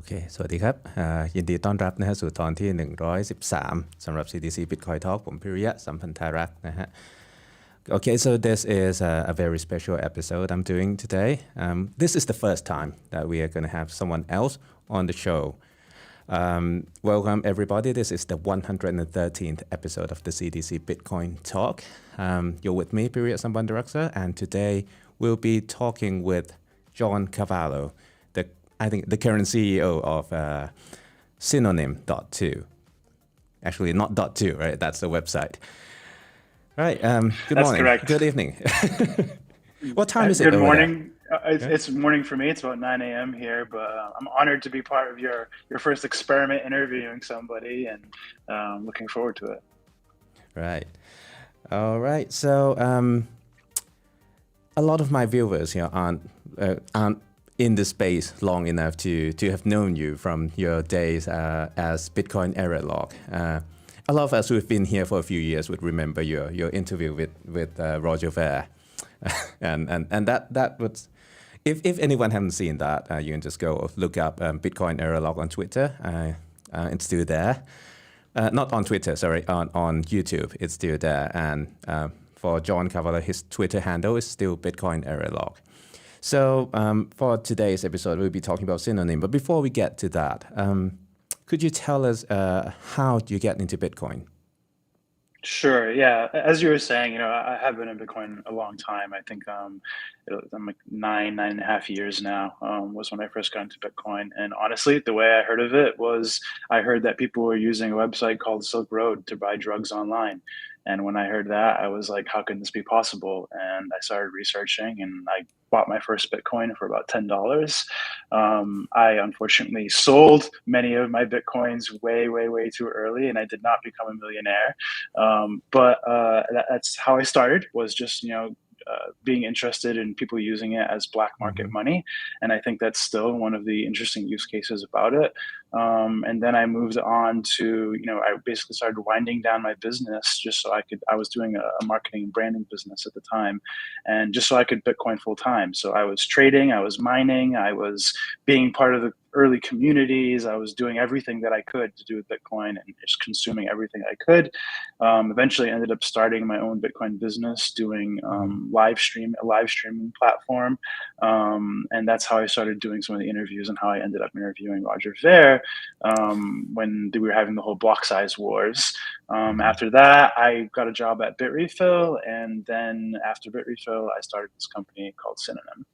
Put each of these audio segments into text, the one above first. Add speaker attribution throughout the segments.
Speaker 1: เคสวัสดีครับยินดีต้อนรับนะฮะสู่ตอนที่113สำหรับ CDC Bitcoin Talk ผมพิริยะสัมพันธารักษ์นะฮะ Okay, so this is a very special episode I'm doing today. This is the first time that we are going to have someone else on the show. Welcome everybody. This is the 113th episode of the CDC Bitcoin Talk. You're with me, Piriya Sambandaraksa, and today we'll be talking with John Carvalho, I think the current CEO of Synonym.2. Actually, not .2, right? That's the website. Right. Good
Speaker 2: That's
Speaker 1: morning.
Speaker 2: correct.
Speaker 1: Good evening. What time is it
Speaker 2: Good
Speaker 1: over
Speaker 2: morning.
Speaker 1: there?
Speaker 2: It's morning for me. It's about 9 a.m. here, but I'm honored to be part of your first experiment interviewing somebody, and looking forward to it.
Speaker 1: Right. All right. So a lot of my viewers here aren't in the space long enough to have known you from your days as Bitcoin Error Log. A lot of us who've been here for a few years would remember your interview with Roger Ver, and that was, if anyone hasn't seen that, you can just go look up Bitcoin Error Log on Twitter. It's still there. Not on Twitter, sorry, on YouTube. It's still there, and for John Carvalho, his Twitter handle is still Bitcoin Error Log. So for today's episode, we'll be talking about Synonym. But before we get to that, could you tell us how you get into Bitcoin?
Speaker 2: Sure. Yeah. As you were saying, I have been in Bitcoin a long time. I think I'm like 9.5 years now, was when I first got into Bitcoin. And honestly, the way I heard of it was I heard that people were using a website called Silk Road to buy drugs online. And when I heard that, I was like, how can this be possible? And I started researching, and I bought my first Bitcoin for about $10. I unfortunately sold many of my Bitcoins way too early, and I did not become a millionaire. But that's how I started, was just, being interested in people using it as black market money. And I think that's still one of the interesting use cases about it. And then I moved on to, I basically started winding down my business just so I was doing a marketing and branding business at the time, and just so I could Bitcoin full time. So I was trading, I was mining, I was being part of the early communities. I was doing everything that I could to do with Bitcoin and just consuming everything I could. Eventually ended up starting my own Bitcoin business, doing a live streaming platform. And that's how I started doing some of the interviews, and how I ended up interviewing Roger Ver when we were having the whole block size wars. After that, I got a job at Bitrefill, and then after Bitrefill, I started this company called Synonym.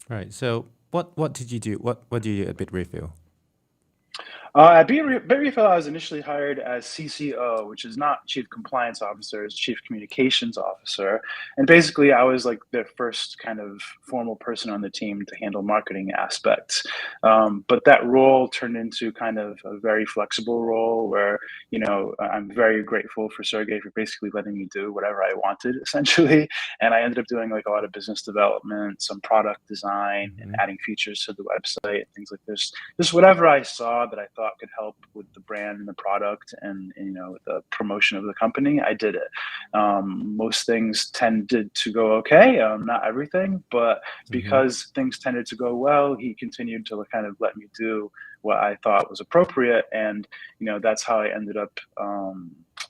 Speaker 1: Right. So what did you do? What do you do at Bitrefill?
Speaker 2: At Bitrefill, I was initially hired as CCO, which is not Chief Compliance Officer, it's Chief Communications Officer. And basically, I was like the first kind of formal person on the team to handle marketing aspects. But that role turned into kind of a very flexible role where, I'm very grateful for Sergey for basically letting me do whatever I wanted, essentially. And I ended up doing like a lot of business development, some product design, and adding features to the website, things like this. Just whatever I saw that I thought could help with the brand and the product and the promotion of the company, I did it. Most things tended to go okay, not everything, but because things tended to go well, he continued to kind of let me do what I thought was appropriate. And that's how I ended up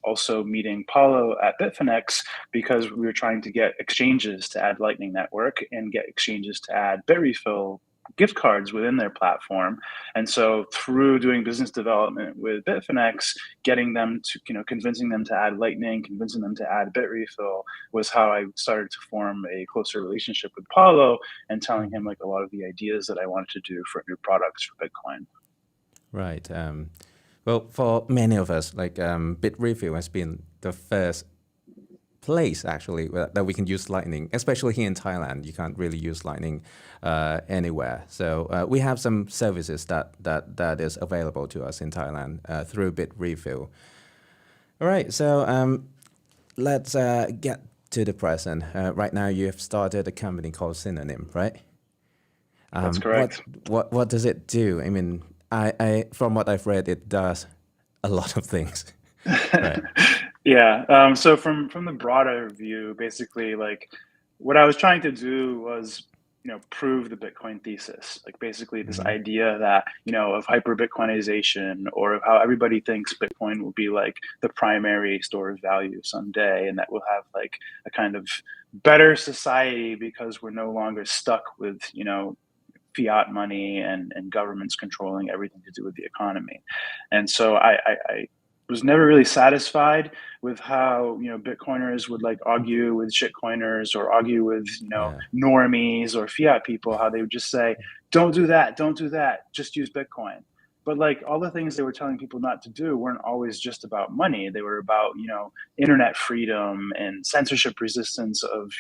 Speaker 2: also meeting Paulo at Bitfinex, because we were trying to get exchanges to add Lightning Network and get exchanges to add Bitrefill gift cards within their platform. And so through doing business development with Bitfinex, getting them to, convincing them to add Lightning, convincing them to add Bitrefill, was how I started to form a closer relationship with Paulo, and telling him like a lot of the ideas that I wanted to do for new products for Bitcoin.
Speaker 1: Right. Well, for many of us, like Bitrefill has been the first place actually that we can use Lightning, especially here in Thailand. You can't really use Lightning anywhere. So we have some services that is available to us in Thailand through Bitrefill. All right, so let's get to the present. Right now, you have started a company called Synonym, right?
Speaker 2: That's correct.
Speaker 1: What does it do? I mean, I from what I've read, it does a lot of things. Right.
Speaker 2: Yeah. So from the broader view, basically, like what I was trying to do was prove the Bitcoin thesis, like basically this idea that, of hyper Bitcoinization, or of how everybody thinks Bitcoin will be like the primary store of value someday, and that we'll have like a kind of better society because we're no longer stuck with, fiat money and governments controlling everything to do with the economy. And so I was never really satisfied with how, Bitcoiners would like argue with shitcoiners or argue with, normies or fiat people, how they would just say, don't do that, just use Bitcoin. But like all the things they were telling people not to do weren't always just about money. They were about, internet freedom and censorship resistance of,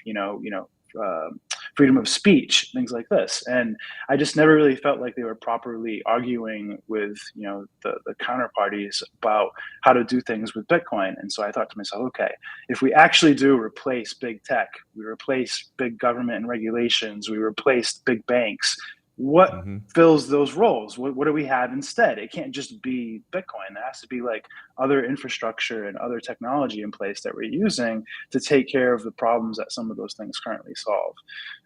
Speaker 2: freedom of speech, things like this. And I just never really felt like they were properly arguing with, the counterparties about how to do things with Bitcoin. And so I thought to myself, okay, if we actually do replace big tech, we replace big government and regulations, we replace big banks, what fills those roles? What do we have instead? It can't just be Bitcoin. There has to be like other infrastructure and other technology in place that we're using to take care of the problems that some of those things currently solve.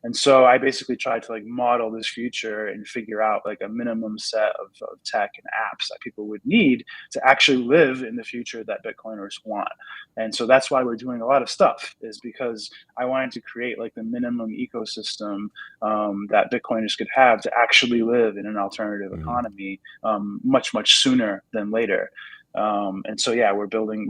Speaker 2: And so I basically tried to like model this future and figure out like a minimum set of tech and apps that people would need to actually live in the future that Bitcoiners want. And so that's why we're doing a lot of stuff, is because I wanted to create like the minimum ecosystem that Bitcoiners could have to actually live in an alternative economy much sooner than later. And so, yeah, we're building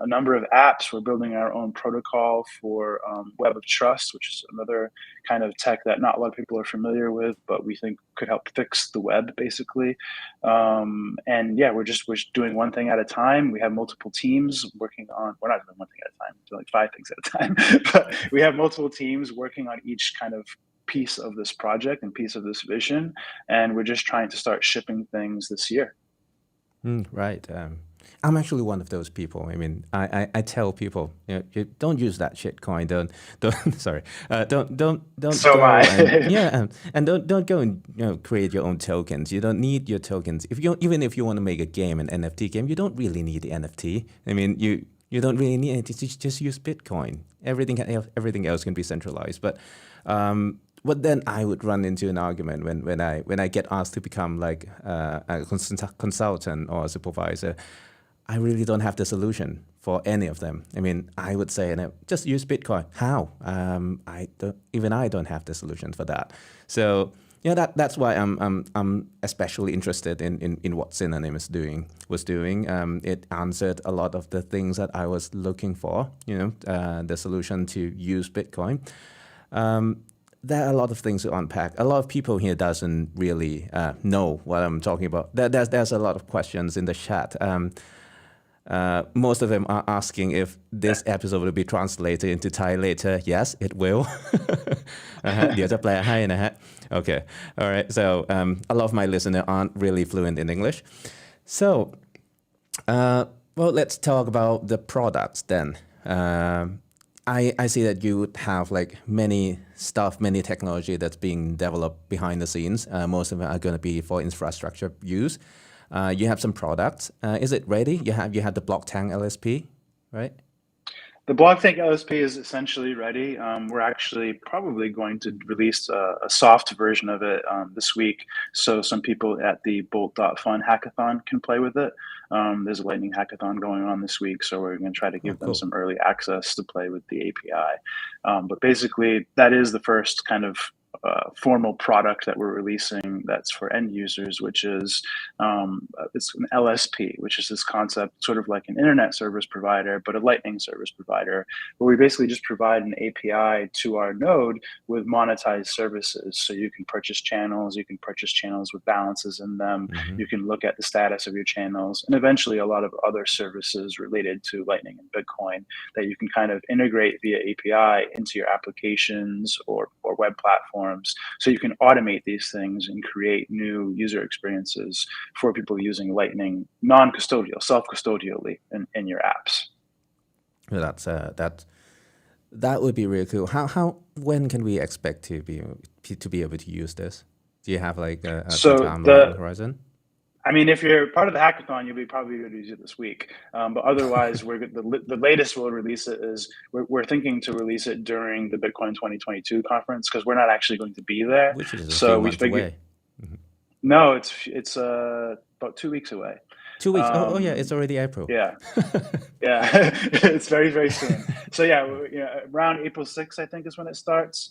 Speaker 2: a number of apps. We're building our own protocol for Web of Trust, which is another kind of tech that not a lot of people are familiar with, but we think could help fix the web, basically. And yeah, we're doing one thing at a time. We have multiple teams working on. We're not doing one thing at a time. We're doing like 5 things at a time. But we have multiple teams working on each kind of piece of this project and piece of this vision, and we're just trying to start shipping things this year.
Speaker 1: Right. I'm actually one of those people. I mean, I tell people, you don't use that shit coin. Don't sorry. Don't
Speaker 2: So
Speaker 1: go
Speaker 2: am I.
Speaker 1: and don't go and create your own tokens. You don't need your tokens. Even if you want to make a game, an NFT game, you don't really need the NFT. I mean, you don't really need it. Just use Bitcoin. Everything else can be centralized. But then I would run into an argument when I get asked to become like a consultant or a supervisor. I really don't have the solution for any of them. I mean, I would say, just use Bitcoin. How? I don't have the solution for that. So that's why I'm especially interested in what Synonym was doing. It answered a lot of the things that I was looking for. The solution to use Bitcoin. There are a lot of things to unpack. A lot of people here doesn't really know what I'm talking about. There's a lot of questions in the chat. Most of them are asking if this episode will be translated into Thai later. Yes, it will. เดี๋ยวจะแปลให้นะฮะ Okay. All right. So a lot of my listeners aren't really fluent in English. So, well, let's talk about the products then. I see that you have like many technology that's being developed behind the scenes. Most of them are going to be for infrastructure use. You have some products. Is it ready? You have the Blocktank LSP, right?
Speaker 2: The Blocktank LSP is essentially ready. We're actually probably going to release a soft version of it this week, so some people at the Bolt.fun hackathon can play with it. There's a Lightning hackathon going on this week, so we're going to try to give them some early access to play with the API. But basically, that is the first kind of formal product that we're releasing that's for end users, which is it's an LSP, which is this concept sort of like an internet service provider, but a Lightning service provider, where we basically just provide an API to our node with monetized services. So you can purchase channels with balances in them. You can look at the status of your channels, and eventually a lot of other services related to Lightning and Bitcoin that you can kind of integrate via API into your applications or web platforms. So you can automate these things and create new user experiences for people using Lightning non-custodial, self-custodially in your apps.
Speaker 1: Well, that would be really cool. When can we expect to be able to use this? Do you have like a time horizon?
Speaker 2: I mean, if you're part of the hackathon, you'll be probably going to use it this week. But otherwise, the latest we'll release it is we're thinking to release it during the Bitcoin 2022 conference because we're not actually going to be there.
Speaker 1: Which is a
Speaker 2: So
Speaker 1: few
Speaker 2: we
Speaker 1: months
Speaker 2: figured
Speaker 1: away.
Speaker 2: no, it's about 2 weeks away.
Speaker 1: 2 weeks. Oh yeah, it's already April.
Speaker 2: Yeah, yeah, it's very, very soon. So yeah, around April 6th, I think is when it starts.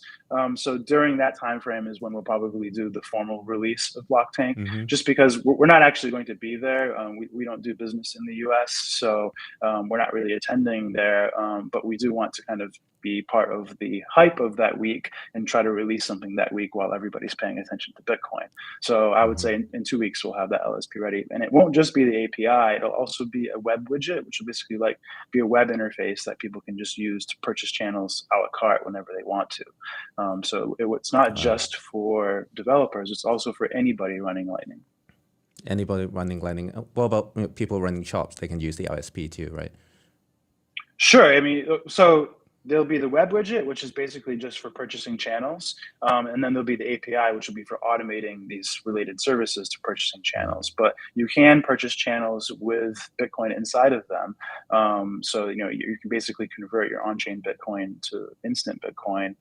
Speaker 2: So during that time frame is when we'll probably do the formal release of Blockchain, just because we're not actually going to be there. We don't do business in the US, so we're not really attending there. But we do want to kind of be part of the hype of that week and try to release something that week while everybody's paying attention to Bitcoin. So I would say in 2 weeks, we'll have that LSP ready. And it won't just be the API, it'll also be a web widget, which will basically like be a web interface that people can just use to purchase channels a la carte whenever they want to. So it's not just for developers, it's also for anybody running Lightning.
Speaker 1: Anybody running Lightning? What about people running shops? They can use the LSP too, right?
Speaker 2: Sure. I mean, so there'll be the web widget, which is basically just for purchasing channels. And then there'll be the API, which will be for automating these related services to purchasing channels. But you can purchase channels with Bitcoin inside of them. So, you can basically convert your on-chain Bitcoin to instant Bitcoin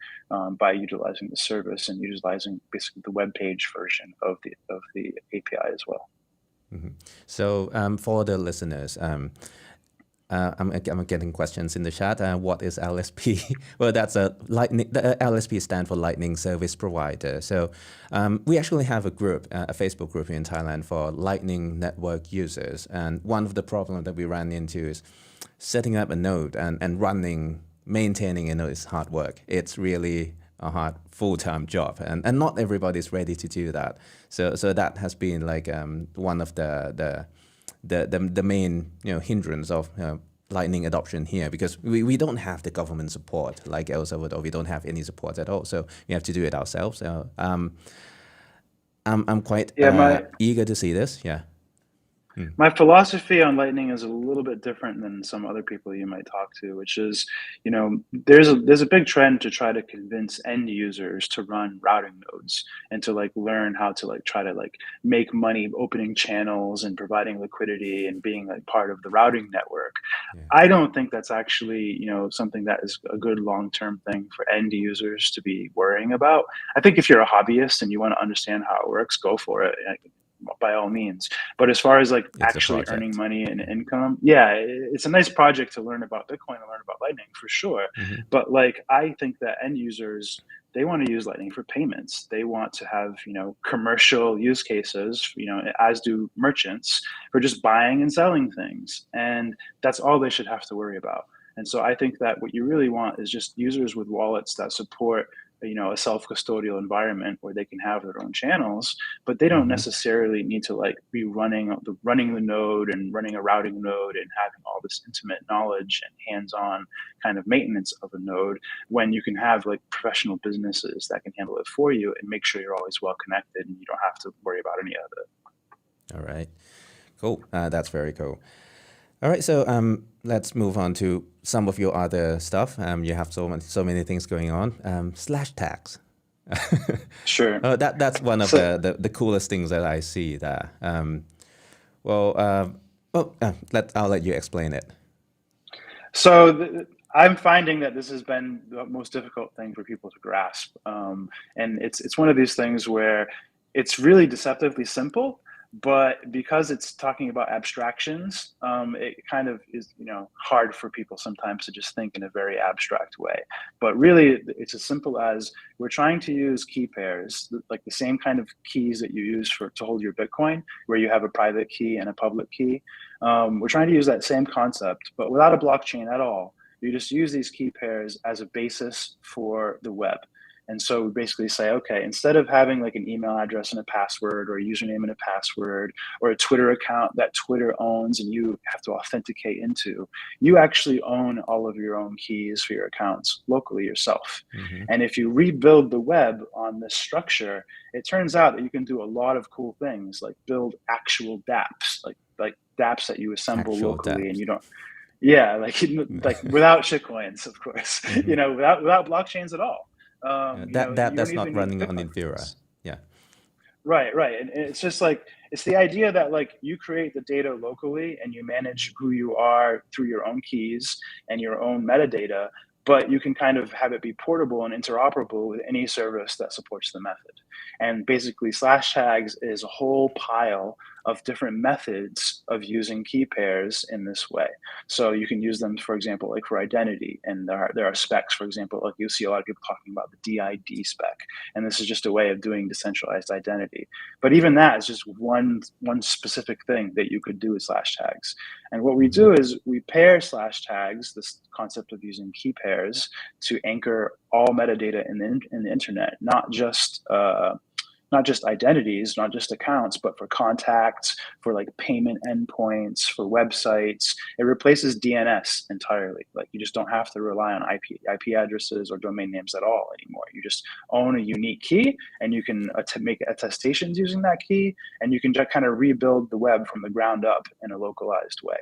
Speaker 2: by utilizing the service and utilizing basically the web page version of the API as well.
Speaker 1: So for the listeners, I'm getting questions in the chat. What is LSP? Well, that's a Lightning. The LSP stands for Lightning Service Provider. So we actually have a group, a Facebook group in Thailand for Lightning Network users. And one of the problems that we ran into is setting up a node and maintaining a node is hard work. It's really a hard full-time job, and not everybody's ready to do that. So that has been like one of the main hindrance of Lightning adoption here, because we don't have the government support like El Salvador. We don't have any support at all, so we have to do it ourselves. So I'm quite eager to see this. Yeah.
Speaker 2: My philosophy on Lightning is a little bit different than some other people you might talk to, which is, there's a big trend to try to convince end users to run routing nodes and to learn how to try to make money opening channels and providing liquidity and being part of the routing network. Yeah. I don't think that's actually, something that is a good long-term thing for end users to be worrying about. I think if you're a hobbyist and you want to understand how it works, go for it. By all means. But as far as actually earning money and income, it's a nice project to learn about Bitcoin and learn about Lightning for sure. But I think that end users, they want to use Lightning for payments. They want to have, commercial use cases, as do merchants, for just buying and selling things. And that's all they should have to worry about. And so I think that what you really want is just users with wallets that support a self-custodial environment where they can have their own channels, but they don't necessarily need to be running the node and running a routing node and having all this intimate knowledge and hands-on kind of maintenance of a node, when you can have professional businesses that can handle it for you and make sure you're always well connected and you don't have to worry about any of it.
Speaker 1: All right, cool. That's very cool. All right, so let's move on to some of your other stuff. You have so many things going on. Slash tags.
Speaker 2: Sure.
Speaker 1: That's one of the coolest things that I see there. I'll let you explain it.
Speaker 2: So I'm finding that this has been the most difficult thing for people to grasp, and it's one of these things where it's really deceptively simple. But because it's talking about abstractions, it kind of is, hard for people sometimes to just think in a very abstract way. But really, it's as simple as we're trying to use key pairs, like the same kind of keys that you use to hold your Bitcoin, where you have a private key and a public key. We're trying to use that same concept, but without a blockchain at all. You just use these key pairs as a basis for the web. And so we basically say, okay, instead of having an email address and a password, or a username and a password, or a Twitter account that Twitter owns and you have to authenticate into, you actually own all of your own keys for your accounts locally yourself. And if you rebuild the web on this structure, it turns out that you can do a lot of cool things, like build actual dApps, like dApps that you assemble locally, and you don't. Yeah, without shitcoins, of course, without blockchains at all.
Speaker 1: That's not running on Infura. Yeah.
Speaker 2: Right. And it's just It's the idea that like you create the data locally and you manage who you are through your own keys and your own metadata, but you can kind of have it be portable and interoperable with any service that supports the method. And basically slash tags is a whole pile of different methods of using key pairs in this way. So you can use them, for example, like for identity, and there are specs, for example, like you see a lot of people talking about the DID spec, and this is just a way of doing decentralized identity. But even that is just one specific thing that you could do with slash tags. And what we do is we pair slash tags, this concept of using key pairs, to anchor all metadata in the internet, not just identities, not just accounts, but for contacts, for like payment endpoints, for websites. It replaces DNS entirely. Like you just don't have to rely on IP addresses or domain names at all anymore. You just own a unique key, and you can make attestations using that key, and you can just kind of rebuild the web from the ground up in a localized way.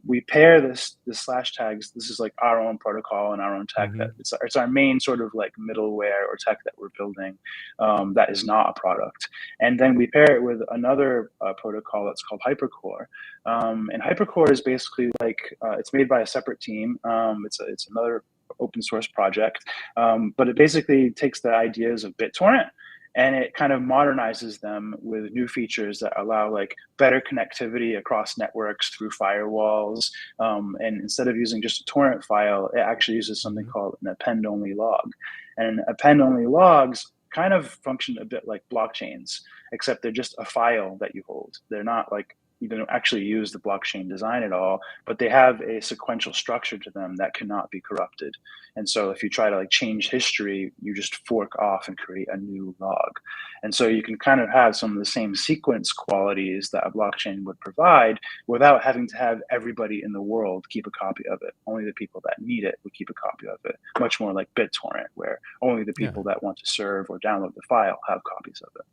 Speaker 2: We pair this slash tags. This is like our own protocol and our own tech. That it's our main sort of like middleware or tech that we're building that is not a product. And then we pair it with another protocol that's called Hypercore. And Hypercore is basically like it's made by a separate team. It's another open source project, but it basically takes the ideas of BitTorrent, and it kind of modernizes them with new features that allow like better connectivity across networks through firewalls. And instead of using just a torrent file, it actually uses something called an append-only log. And append-only logs kind of function a bit like blockchains, except they're just a file that you hold. They're not like, you don't actually use the blockchain design at all, but they have a sequential structure to them that cannot be corrupted. And so if you try to like change history, you just fork off and create a new log. And so you can kind of have some of the same sequence qualities that a blockchain would provide without having to have everybody in the world keep a copy of it. Only the people that need it would keep a copy of it, much more like BitTorrent, where only the people that want to serve or download the file have copies of it.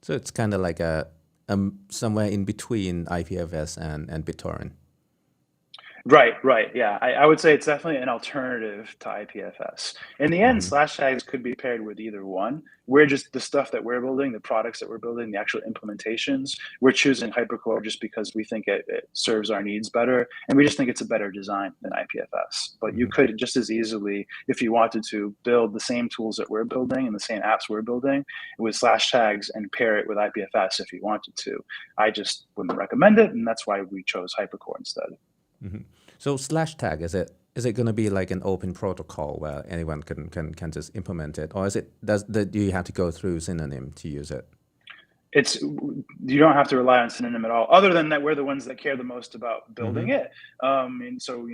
Speaker 1: So it's kind of like somewhere in between IPFS and BitTorrent.
Speaker 2: Right. Yeah, I would say it's definitely an alternative to IPFS. In the end, slash tags could be paired with either one. We're just the stuff that we're building, the products that we're building, the actual implementations. We're choosing Hypercore just because we think it serves our needs better, and we just think it's a better design than IPFS. But you could just as easily, if you wanted to, build the same tools that we're building and the same apps we're building with slash tags and pair it with IPFS if you wanted to. I just wouldn't recommend it, and that's why we chose Hypercore instead.
Speaker 1: So slash tag, is it going to be like an open protocol where anyone can just implement it, or do you have to go through Synonym to use it?
Speaker 2: You don't have to rely on Synonym at all, other than that we're the ones that care the most about building it. And so,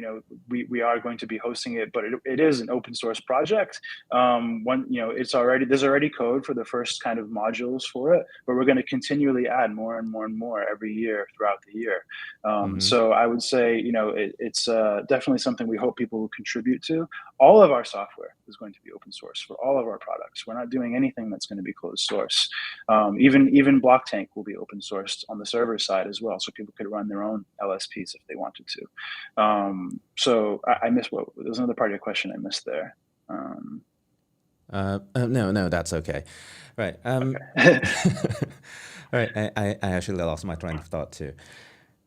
Speaker 2: we are going to be hosting it, but it is an open source project. There's already code for the first kind of modules for it, but we're going to continually add more and more and more every year throughout the year. So I would say, it's definitely something we hope people will contribute to. All of our software is going to be open source for all of our products. We're not doing anything that's going to be closed source. Even Blocktank will be open sourced on the server side as well, so people could run their own LSPs if they wanted to. So I missed there's another part of your question I missed there.
Speaker 1: No, that's okay. Right.
Speaker 2: Okay.
Speaker 1: Right. I actually lost my train of thought too.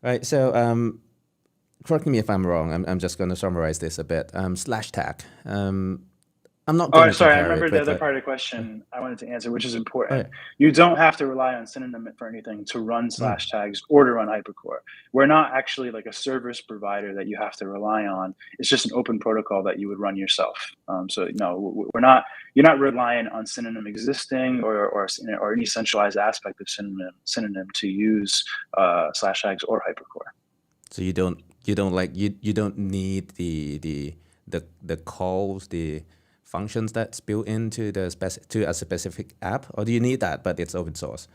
Speaker 1: Right. So correct me if I'm wrong. I'm just going to summarize this a bit. Slash tag. I'm not going to
Speaker 2: sorry, I remember the other part of the question I wanted to answer, which is important. You don't have to rely on Synonym for anything to run slash tags or to run Hypercore. We're not actually like a service provider that you have to rely on. It's just an open protocol that you would run yourself. So no, you're not relying on Synonym existing or any centralized aspect of Synonym to use slash tags or Hypercore.
Speaker 1: So you don't need the calls, the functions that's built into to a specific app, or do you need that but it's open source?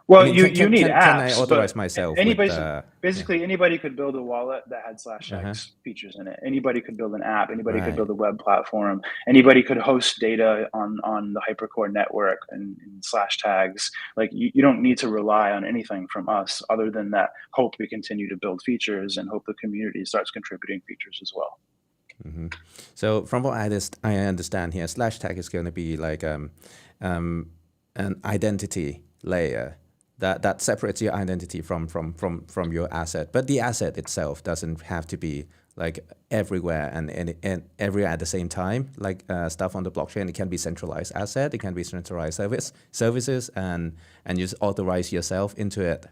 Speaker 2: Well, you need apps.
Speaker 1: Can I authorize myself?
Speaker 2: Anybody could build a wallet that had slash tags features in it. Anybody could build an app. Anybody could build a web platform. Anybody could host data on the Hypercore network and slash tags. Like you don't need to rely on anything from us other than that. Hope we continue to build features and hope the community starts contributing features as well.
Speaker 1: So from what I understand here, slash tag is going to be like an identity layer that separates your identity from your asset. But the asset itself doesn't have to be like everywhere and everywhere at the same time. Like stuff on the blockchain, it can be centralized asset, it can be centralized services, and you just authorize yourself into it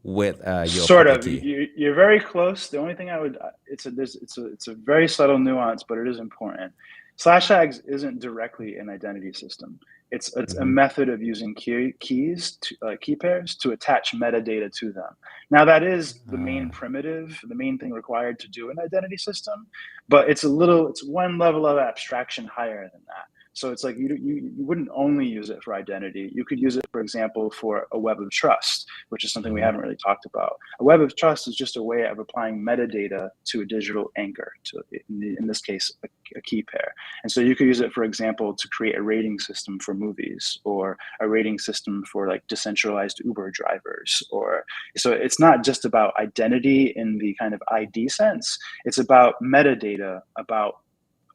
Speaker 1: with your
Speaker 2: sort of
Speaker 1: key.
Speaker 2: You're very close. The only thing I would it's a very subtle nuance, but it is important. Slash tags isn't directly an identity system. It's a method of using keys to, key pairs to attach metadata to them. Now that is the main primitive, the main thing required to do an identity system, but it's one level of abstraction higher than that. So it's like you wouldn't only use it for identity. You could use it, for example, for a web of trust, which is something we haven't really talked about. A web of trust is just a way of applying metadata to a digital anchor, to in this case, a key pair. And so you could use it, for example, to create a rating system for movies, or a rating system for like decentralized Uber drivers. Or so it's not just about identity in the kind of ID sense. It's about metadata about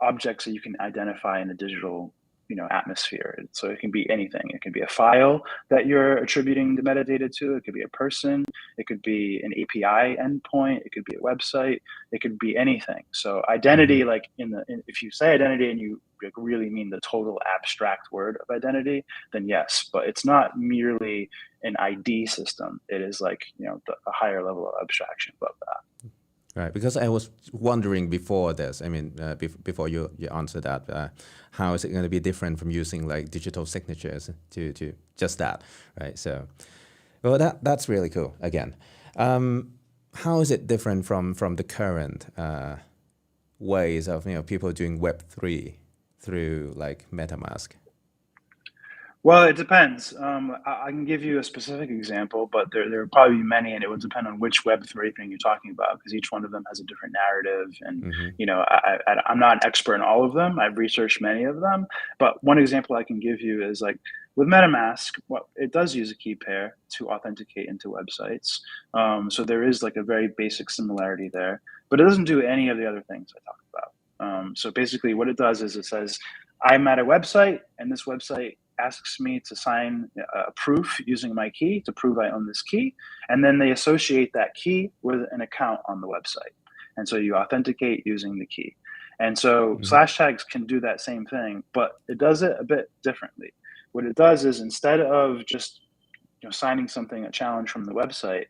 Speaker 2: objects that you can identify in a digital, atmosphere. So it can be anything. It can be a file that you're attributing the metadata to. It could be a person. It could be an API endpoint. It could be a website. It could be anything. So identity, like if you say identity and you really mean the total abstract word of identity, then yes. But it's not merely an ID system. It is like a higher level of abstraction above that.
Speaker 1: Right, because I was wondering before this, I mean, before you answer that, how is it going to be different from using like digital signatures to just that, right? So, well, that's really cool. Again, how is it different from the current ways of people doing Web3 through like Metamask?
Speaker 2: Well, it depends. I can give you a specific example, but there will probably be many, and it would depend on which Web3 thing you're talking about, because each one of them has a different narrative. And, I'm not an expert in all of them. I've researched many of them. But one example I can give you is like with MetaMask, it does use a key pair to authenticate into websites. So there is like a very basic similarity there, but it doesn't do any of the other things I talked about. So basically what it does is it says, I'm at a website, and this website asks me to sign a proof using my key to prove I own this key. And then they associate that key with an account on the website. And so you authenticate using the key. And so slash tags can do that same thing, but it does it a bit differently. What it does is instead of just signing something, a challenge from the website,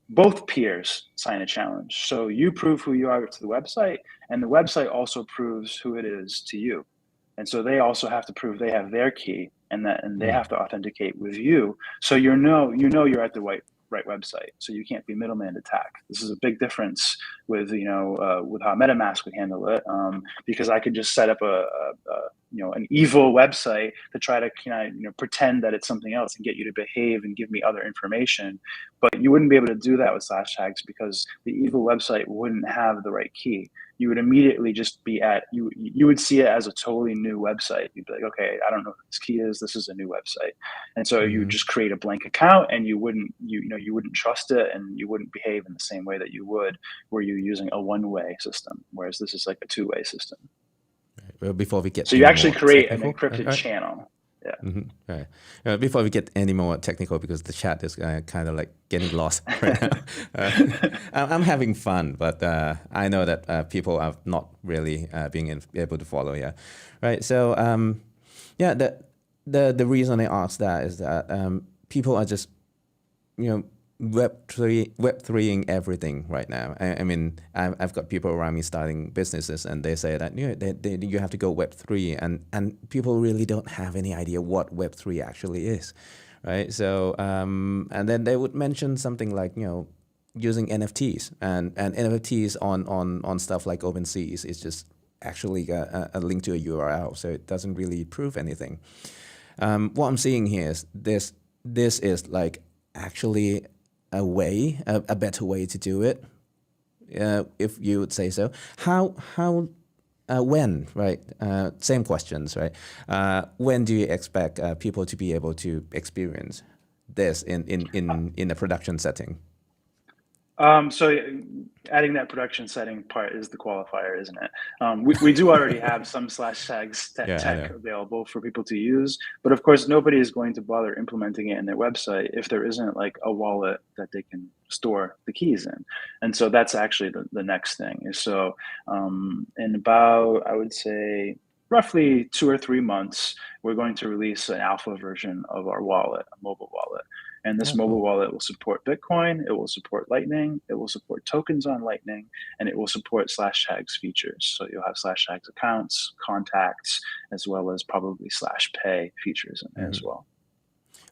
Speaker 2: both peers sign a challenge. So you prove who you are to the website, and the website also proves who it is to you. And so they also have to prove they have their key, and they have to authenticate with you. So you're at the right website. So you can't be middleman attack. This is a big difference with with how MetaMask would handle it, because I could just set up an evil website to try to pretend that it's something else and get you to behave and give me other information. But you wouldn't be able to do that with slash tags, because the evil website wouldn't have the right key. You would immediately just be you would see it as a totally new website. You'd be like, okay, I don't know what this key is. This is a new website. And so you would just create a blank account, and you wouldn't trust it, and you wouldn't behave in the same way that you would were you using a one-way system, whereas this is like a two-way system.
Speaker 1: Well, before we get
Speaker 2: so you actually create an encrypted channel. Yeah.
Speaker 1: Right. Before we get any more technical, because the chat is kind of like getting lost right now. I'm having fun, but I know that people are not really being able to follow. Yeah. Right. So the reason I asked that is that people are just Web3ing everything right now. I mean, I've got people around me starting businesses, and they say that you have to go Web3, and people really don't have any idea what Web3 actually is, right? So and then they would mention something like using NFTs, and NFTs on stuff like OpenSea is just actually a link to a URL, so it doesn't really prove anything. What I'm seeing here is this is like actually a better way to do it, if you would say so. When, right? Same questions, right? When do you expect people to be able to experience this in a production setting?
Speaker 2: So adding that production setting part is the qualifier, isn't it? We do already have some /tags tech available for people to use, but of course nobody is going to bother implementing it in their website if there isn't like a wallet that they can store the keys in. And so that's actually the next thing. So in about, I would say, roughly 2 or 3 months, we're going to release an alpha version of our wallet, a mobile wallet. And this mobile wallet will support Bitcoin, it will support Lightning, it will support tokens on Lightning, and it will support /tags features. So you'll have /tags accounts, contacts, as well as probably /pay features in there as well.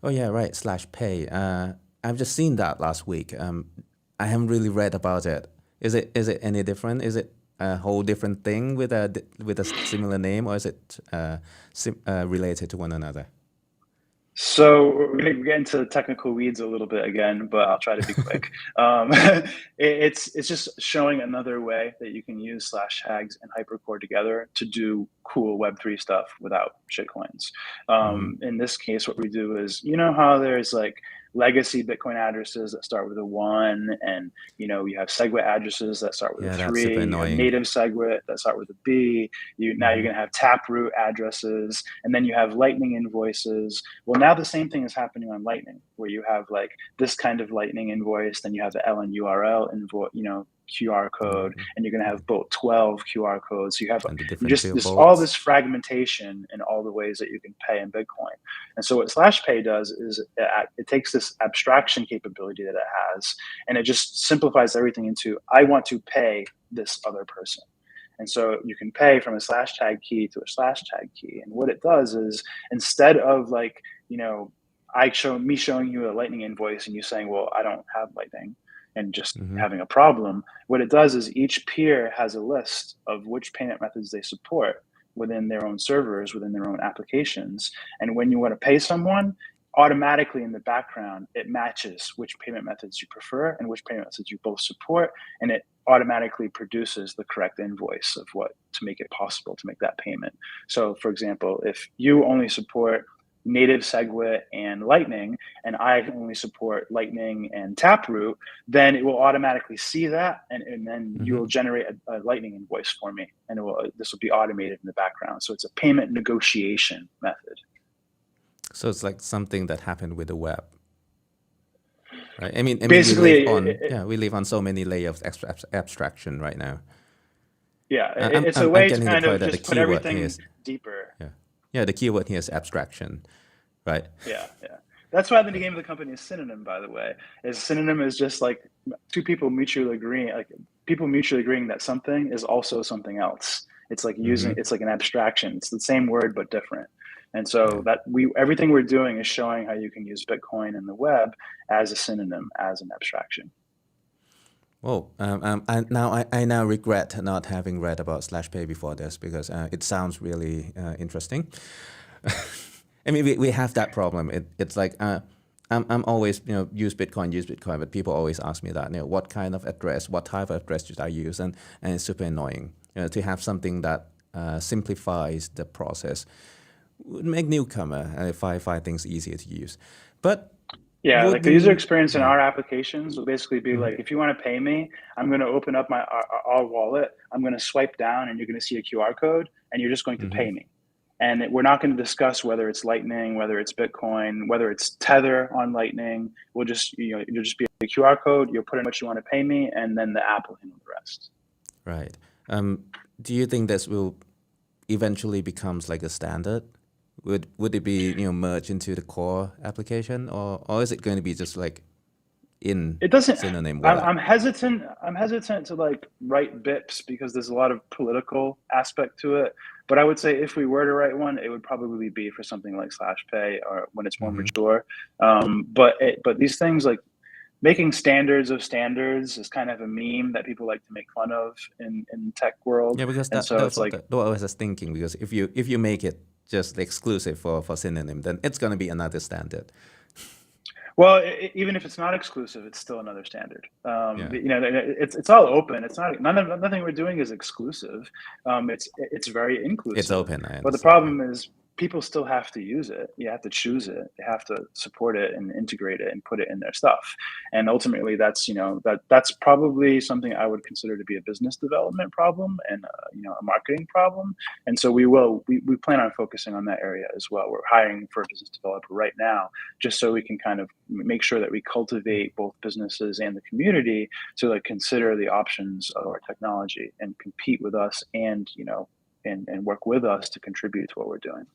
Speaker 1: Oh yeah, right. /pay. I've just seen that last week. I haven't really read about it. Is it any different? Is it a whole different thing with a similar name, or is it related to one another?
Speaker 2: So we're going to get into the technical weeds a little bit again, but I'll try to be quick. It's just showing another way that you can use /tags and Hypercore together to do cool Web3 stuff without shitcoins. In this case, what we do is, you know how there's like legacy Bitcoin addresses that start with a 1, and you have SegWit addresses that start with a 3, you have native SegWit that start with a B. Now you're going to have Taproot addresses, and then you have Lightning invoices. Well, now the same thing is happening on Lightning, where you have like this kind of Lightning invoice, then you have the LNURL invoice, QR code, and you're going to have both 12 QR codes. So you have just all this fragmentation in all the ways that you can pay in Bitcoin. And so what /pay does is it takes this abstraction capability that it has, and it just simplifies everything into, I want to pay this other person. And so you can pay from a /tag key to a /tag key. And what it does is, instead of like, me showing you a Lightning invoice and you saying, well, I don't have Lightning, and just having a problem, what it does is each peer has a list of which payment methods they support within their own servers, within their own applications. And when you want to pay someone, automatically in the background, it matches which payment methods you prefer and which payment methods you both support, and it automatically produces the correct invoice of what to make it possible to make that payment. So for example, if you only support native SegWit and Lightning, and I only support Lightning and Taproot, then it will automatically see that, and then you will generate a Lightning invoice for me, and this will be automated in the background. So it's a payment negotiation method. So
Speaker 1: it's like something that happened with the web, right? I mean
Speaker 2: basically,
Speaker 1: we live on so many layers of abstraction right now.
Speaker 2: Yeah, it's a way to kind of just put everything deeper.
Speaker 1: Yeah, the keyword here is abstraction, right?
Speaker 2: Yeah. That's why the name of the company is Synonym, by the way. Synonym is just like two people mutually agreeing that something is also something else. It's like it's like an abstraction. It's the same word but different. And so everything we're doing is showing how you can use Bitcoin and the web as a synonym, as an abstraction.
Speaker 1: Well, I now regret not having read about /pay before this, because it sounds really interesting. I mean, we have that problem. It's like I'm always use Bitcoin, but people always ask me that what kind of address, what type of address should I use, and it's super annoying. To have something that simplifies the process would make newcomer find things easier to use, but.
Speaker 2: Yeah, like the user experience in our applications will basically be like, if you want to pay me, I'm going to open up our wallet, I'm going to swipe down, and you're going to see a QR code, and you're just going to pay me. And we're not going to discuss whether it's Lightning, whether it's Bitcoin, whether it's Tether on Lightning. We'll just, you'll just be a QR code, you'll put in what you want to pay me, and then the app will handle the rest.
Speaker 1: Right. Do you think this will eventually becomes like a standard? Would it be merged into the core application, or is it going to be just like in Synonym wallet?
Speaker 2: I'm hesitant to like write BIPs because there's a lot of political aspect to it. But I would say if we were to write one, it would probably be for something like /pay, or when it's more mature. But these things, like making standards of standards, is kind of a meme that people like to make fun of in the tech world.
Speaker 1: Yeah, because that's what I was thinking. Because if you make it just exclusive for Synonym, then it's going to be another standard.
Speaker 2: Well, even if it's not exclusive, it's still another standard. It's all open. It's not nothing we're doing is exclusive. It's very inclusive.
Speaker 1: It's open.
Speaker 2: But the problem is people still have to use it. You have to choose it. They have to support it and integrate it and put it in their stuff. And ultimately, that's that's probably something I would consider to be a business development problem and a marketing problem. And so we plan on focusing on that area as well. We're hiring for a business developer right now, just so we can kind of make sure that we cultivate both businesses and the community to like consider the options of our technology and compete with us and and work with us to contribute to what we're doing.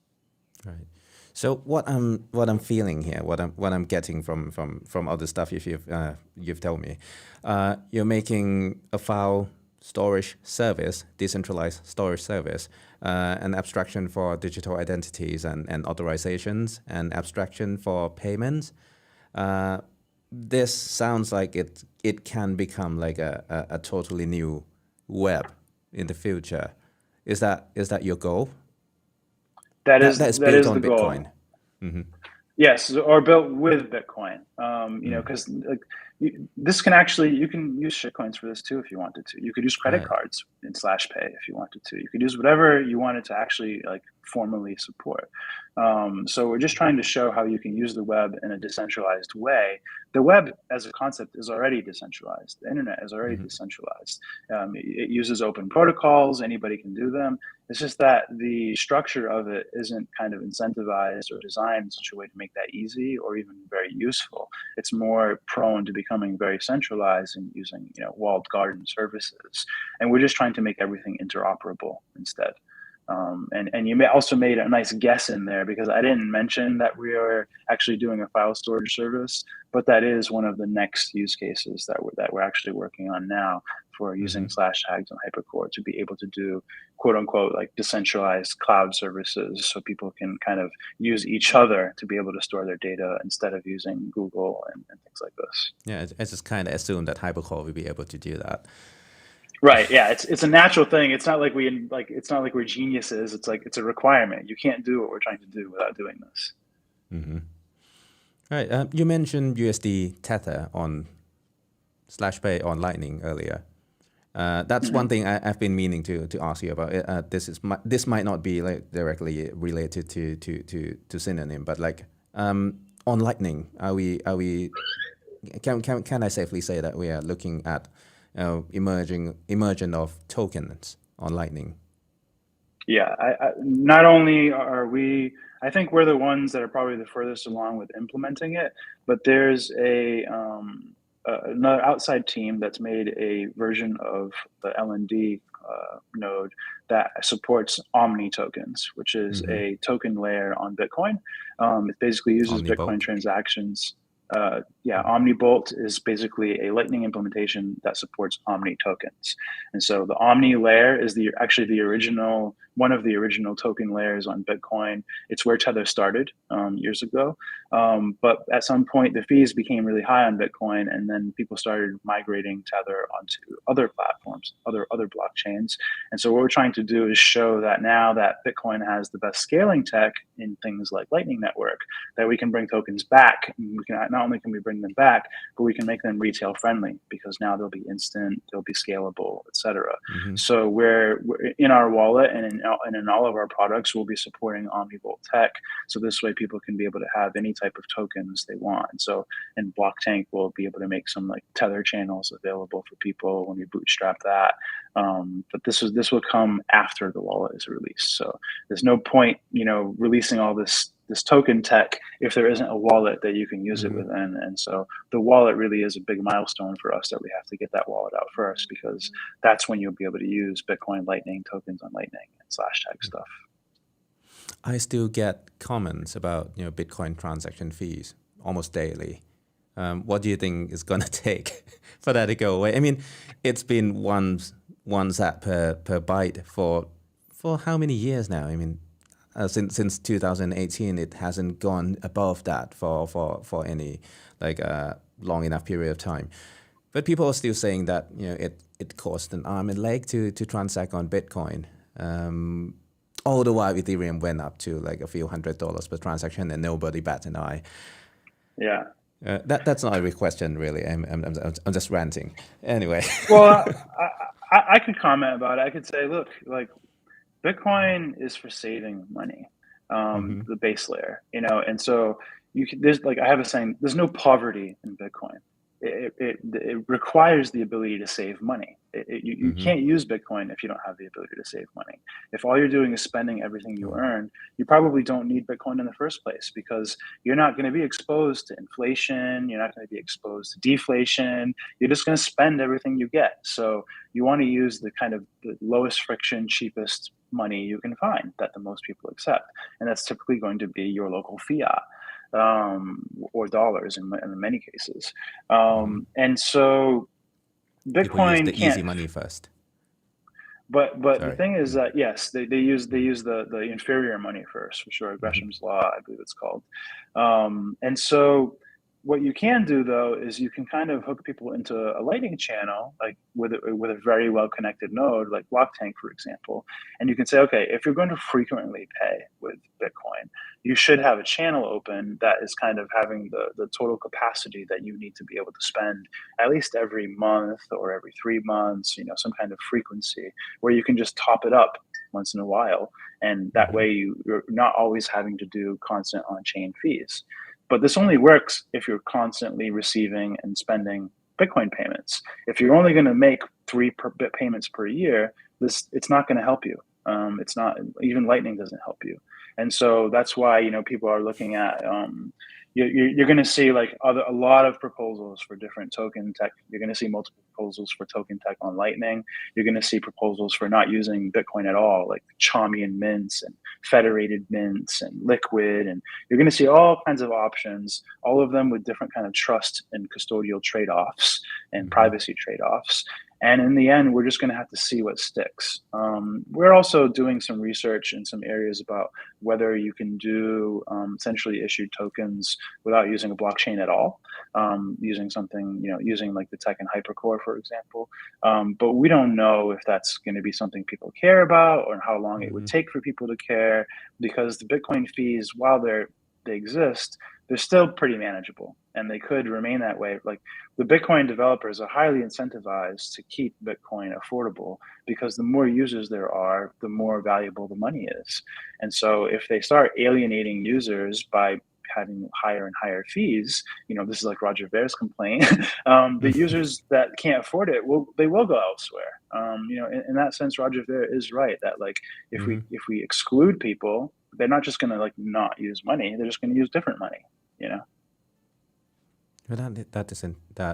Speaker 1: Right. So what I'm feeling here, what I'm getting from all the stuff you've told me, you're making a file storage service, decentralized storage service, an abstraction for digital identities and authorizations, and abstraction for payments. This sounds like it can become like a totally new web in the future. Is that your goal?
Speaker 2: That is
Speaker 1: built on
Speaker 2: the
Speaker 1: Bitcoin.
Speaker 2: Goal.
Speaker 1: Mm-hmm.
Speaker 2: Yes, or built with Bitcoin. Because this can actually, you can use shitcoins for this too if you wanted to. You could use credit cards in /pay if you wanted to. You could use whatever you wanted to actually like formally support. So we're just trying to show how you can use the web in a decentralized way. The web as a concept is already decentralized. The internet is already decentralized. It uses open protocols. Anybody can do them. It's just that the structure of it isn't kind of incentivized or designed in such a way to make that easy or even very useful. It's more prone to becoming very centralized and using walled garden services. And we're just trying to make everything interoperable instead. And you also made a nice guess in there because I didn't mention that we are actually doing a file storage service, but that is one of the next use cases that we're actually working on now for using /tags and Hypercore to be able to do quote unquote like decentralized cloud services so people can kind of use each other to be able to store their data instead of using Google and things like this.
Speaker 1: Yeah, I just kind of assumed that Hypercore will be able to do that.
Speaker 2: Right. Yeah. It's a natural thing. It's not like we're geniuses. It's like it's a requirement. You can't do what we're trying to do without doing this.
Speaker 1: Mm-hmm. All right. You mentioned USD Tether on /pay on Lightning earlier. That's one thing I've been meaning to ask you about. This might not be like directly related to Synonym, but like on Lightning, can I safely say that we are looking at emergence of tokens on Lightning?
Speaker 2: Yeah, not only are we, I think we're the ones that are probably the furthest along with implementing it, but there's another outside team that's made a version of the LND node that supports Omni tokens, which is a token layer on Bitcoin. It basically uses
Speaker 1: Omnibolt.
Speaker 2: Bitcoin transactions. Omnibolt is basically a Lightning implementation that supports Omni tokens. And so the Omni layer is one of the original token layers on Bitcoin. It's where Tether started years ago. But at some point, the fees became really high on Bitcoin, and then people started migrating Tether onto other platforms, other blockchains. And so what we're trying to do is show that now that Bitcoin has the best scaling tech in things like Lightning Network, that we can bring tokens back. Not only can we bring them back, but we can make them retail friendly because now they'll be instant, they'll be scalable, etc. So we're in our wallet and in all of our products, we'll be supporting Omnibolt tech. So this way people can be able to have any type of tokens they want. And so in Blocktank, we'll be able to make some like Tether channels available for people when we bootstrap that. But this will come after the wallet is released. So there's no point, releasing all this token tech if there isn't a wallet that you can use it within. And so the wallet really is a big milestone for us that we have to get that wallet out first, because that's when you'll be able to use Bitcoin Lightning tokens on Lightning and /tag stuff.
Speaker 1: I still get comments about Bitcoin transaction fees almost daily. What do you think is going to take for that to go away? I mean, it's been one sat per byte for how many years now? I mean, since 2018, it hasn't gone above that for any long enough period of time. But people are still saying that it cost an arm and leg to transact on Bitcoin. All the while Ethereum went up to like a few $100 per transaction, and nobody bat an eye.
Speaker 2: Yeah.
Speaker 1: That's not a real question, really. I'm just ranting. Anyway.
Speaker 2: Well, I could comment about it. I could say, look, like Bitcoin is for saving money. the base layer, and so there's like, I have a saying, there's no poverty in Bitcoin. It requires the ability to save money. You can't use Bitcoin if you don't have the ability to save money. If all you're doing is spending everything you earn, you probably don't need Bitcoin in the first place, because you're not going to be exposed to inflation. You're not going to be exposed to deflation. You're just going to spend everything you get. So you want to use the kind of the lowest friction, cheapest money you can find that the most people accept. And that's typically going to be your local fiat. Or dollars in many cases. And so Bitcoin
Speaker 1: use the easy money first.
Speaker 2: But the thing is that, yes, they use the inferior money first, for sure. Gresham's law, I believe it's called. And so what you can do, though, is you can kind of hook people into a Lightning channel, like with a very well connected node, like Blocktank, for example. And you can say, okay, if you're going to frequently pay with Bitcoin, you should have a channel open that is kind of having the total capacity that you need to be able to spend at least every month or every 3 months, some kind of frequency where you can just top it up once in a while. And that way you're not always having to do constant on-chain fees. But this only works if you're constantly receiving and spending Bitcoin payments. If you're only going to make 3 payments per year, it's not going to help you. It's not, even Lightning doesn't help you. And so that's why, people are looking at, you're going to see like a lot of proposals for different token tech. You're going to see multiple proposals for token tech on Lightning. You're going to see proposals for not using Bitcoin at all, like Chaumian mints and federated mints and liquid. And you're going to see all kinds of options, all of them with different kind of trust and custodial trade-offs and privacy trade-offs. And in the end, we're just going to have to see what sticks. We're also doing some research in some areas about whether you can do centrally issued tokens without using a blockchain at all, using something, using like the tech in Hypercore, for example. But we don't know if that's going to be something people care about or how long it would take for people to care, because the Bitcoin fees, while they exist, they're still pretty manageable, and they could remain that way. Like, the Bitcoin developers are highly incentivized to keep Bitcoin affordable, because the more users there are, the more valuable the money is. And so if they start alienating users by having higher and higher fees, this is like Roger Ver's complaint, the users that can't afford it, they will go elsewhere. In that sense, Roger Ver is right that like if we exclude people, they're not just going to like not use money, they're just going to use different money.
Speaker 1: Well, that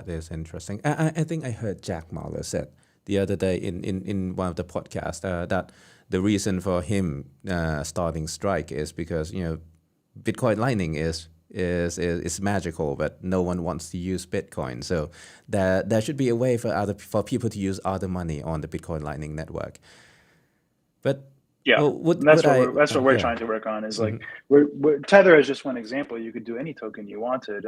Speaker 1: is interesting. I think I heard Jack Mallers said the other day in one of the podcasts that the reason for him starting Strike is because Bitcoin Lightning is magical, but no one wants to use Bitcoin. So there should be a way for people to use other money on the Bitcoin Lightning network. But
Speaker 2: yeah, that's what we're trying to work on. Is like Tether is just one example. You could do any token you wanted.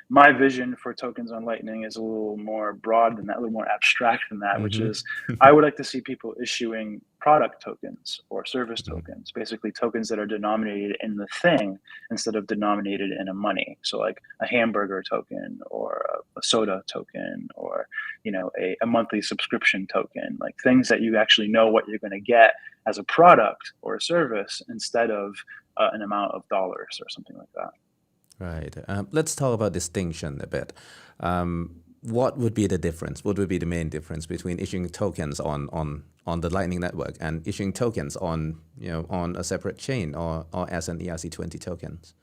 Speaker 2: My vision for tokens on Lightning is a little more broad than that, a little more abstract than that, which is I would like to see people issuing product tokens or service tokens, basically tokens that are denominated in the thing instead of denominated in a money. So like a hamburger token or a soda token or a monthly subscription token, like things that you actually know what you're going to get as a product or a service instead of an amount of dollars or something like that.
Speaker 1: Right. Let's talk about distinction a bit. What would be the difference? What would be the main difference between issuing tokens on the Lightning Network and issuing tokens on a separate chain or as an ERC20 tokens?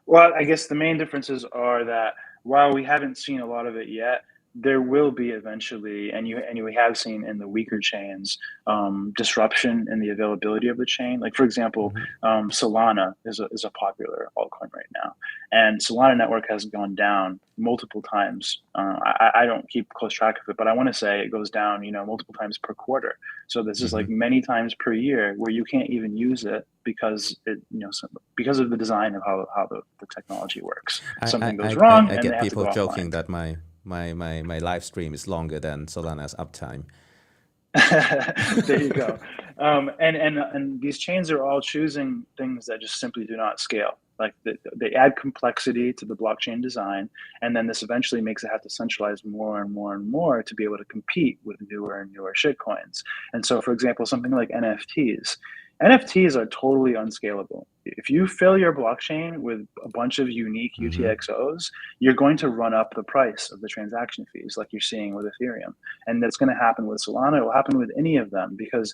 Speaker 2: Well, I guess the main differences are that while we haven't seen a lot of it yet, there will be eventually, and we have seen in the weaker chains, disruption in the availability of the chain. Like, for example, Solana is a popular altcoin right now, and Solana network has gone down multiple times. I don't keep close track of it, but I want to say it goes down, multiple times per quarter. So this is like many times per year where you can't even use it because because of the design of how the technology works. Something goes wrong,
Speaker 1: I
Speaker 2: and
Speaker 1: get
Speaker 2: they have
Speaker 1: people
Speaker 2: to go
Speaker 1: joking
Speaker 2: offline.
Speaker 1: that my live stream is longer than Solana's uptime.
Speaker 2: There you go. And these chains are all choosing things that just simply do not scale. Like they add complexity to the blockchain design, and then this eventually makes it have to centralize more and more and more to be able to compete with newer and newer shitcoins. And so, for example, something like NFTs, NFTs are totally unscalable. If you fill your blockchain with a bunch of unique UTXOs, you're going to run up the price of the transaction fees like you're seeing with Ethereum. And that's going to happen with Solana. It will happen with any of them because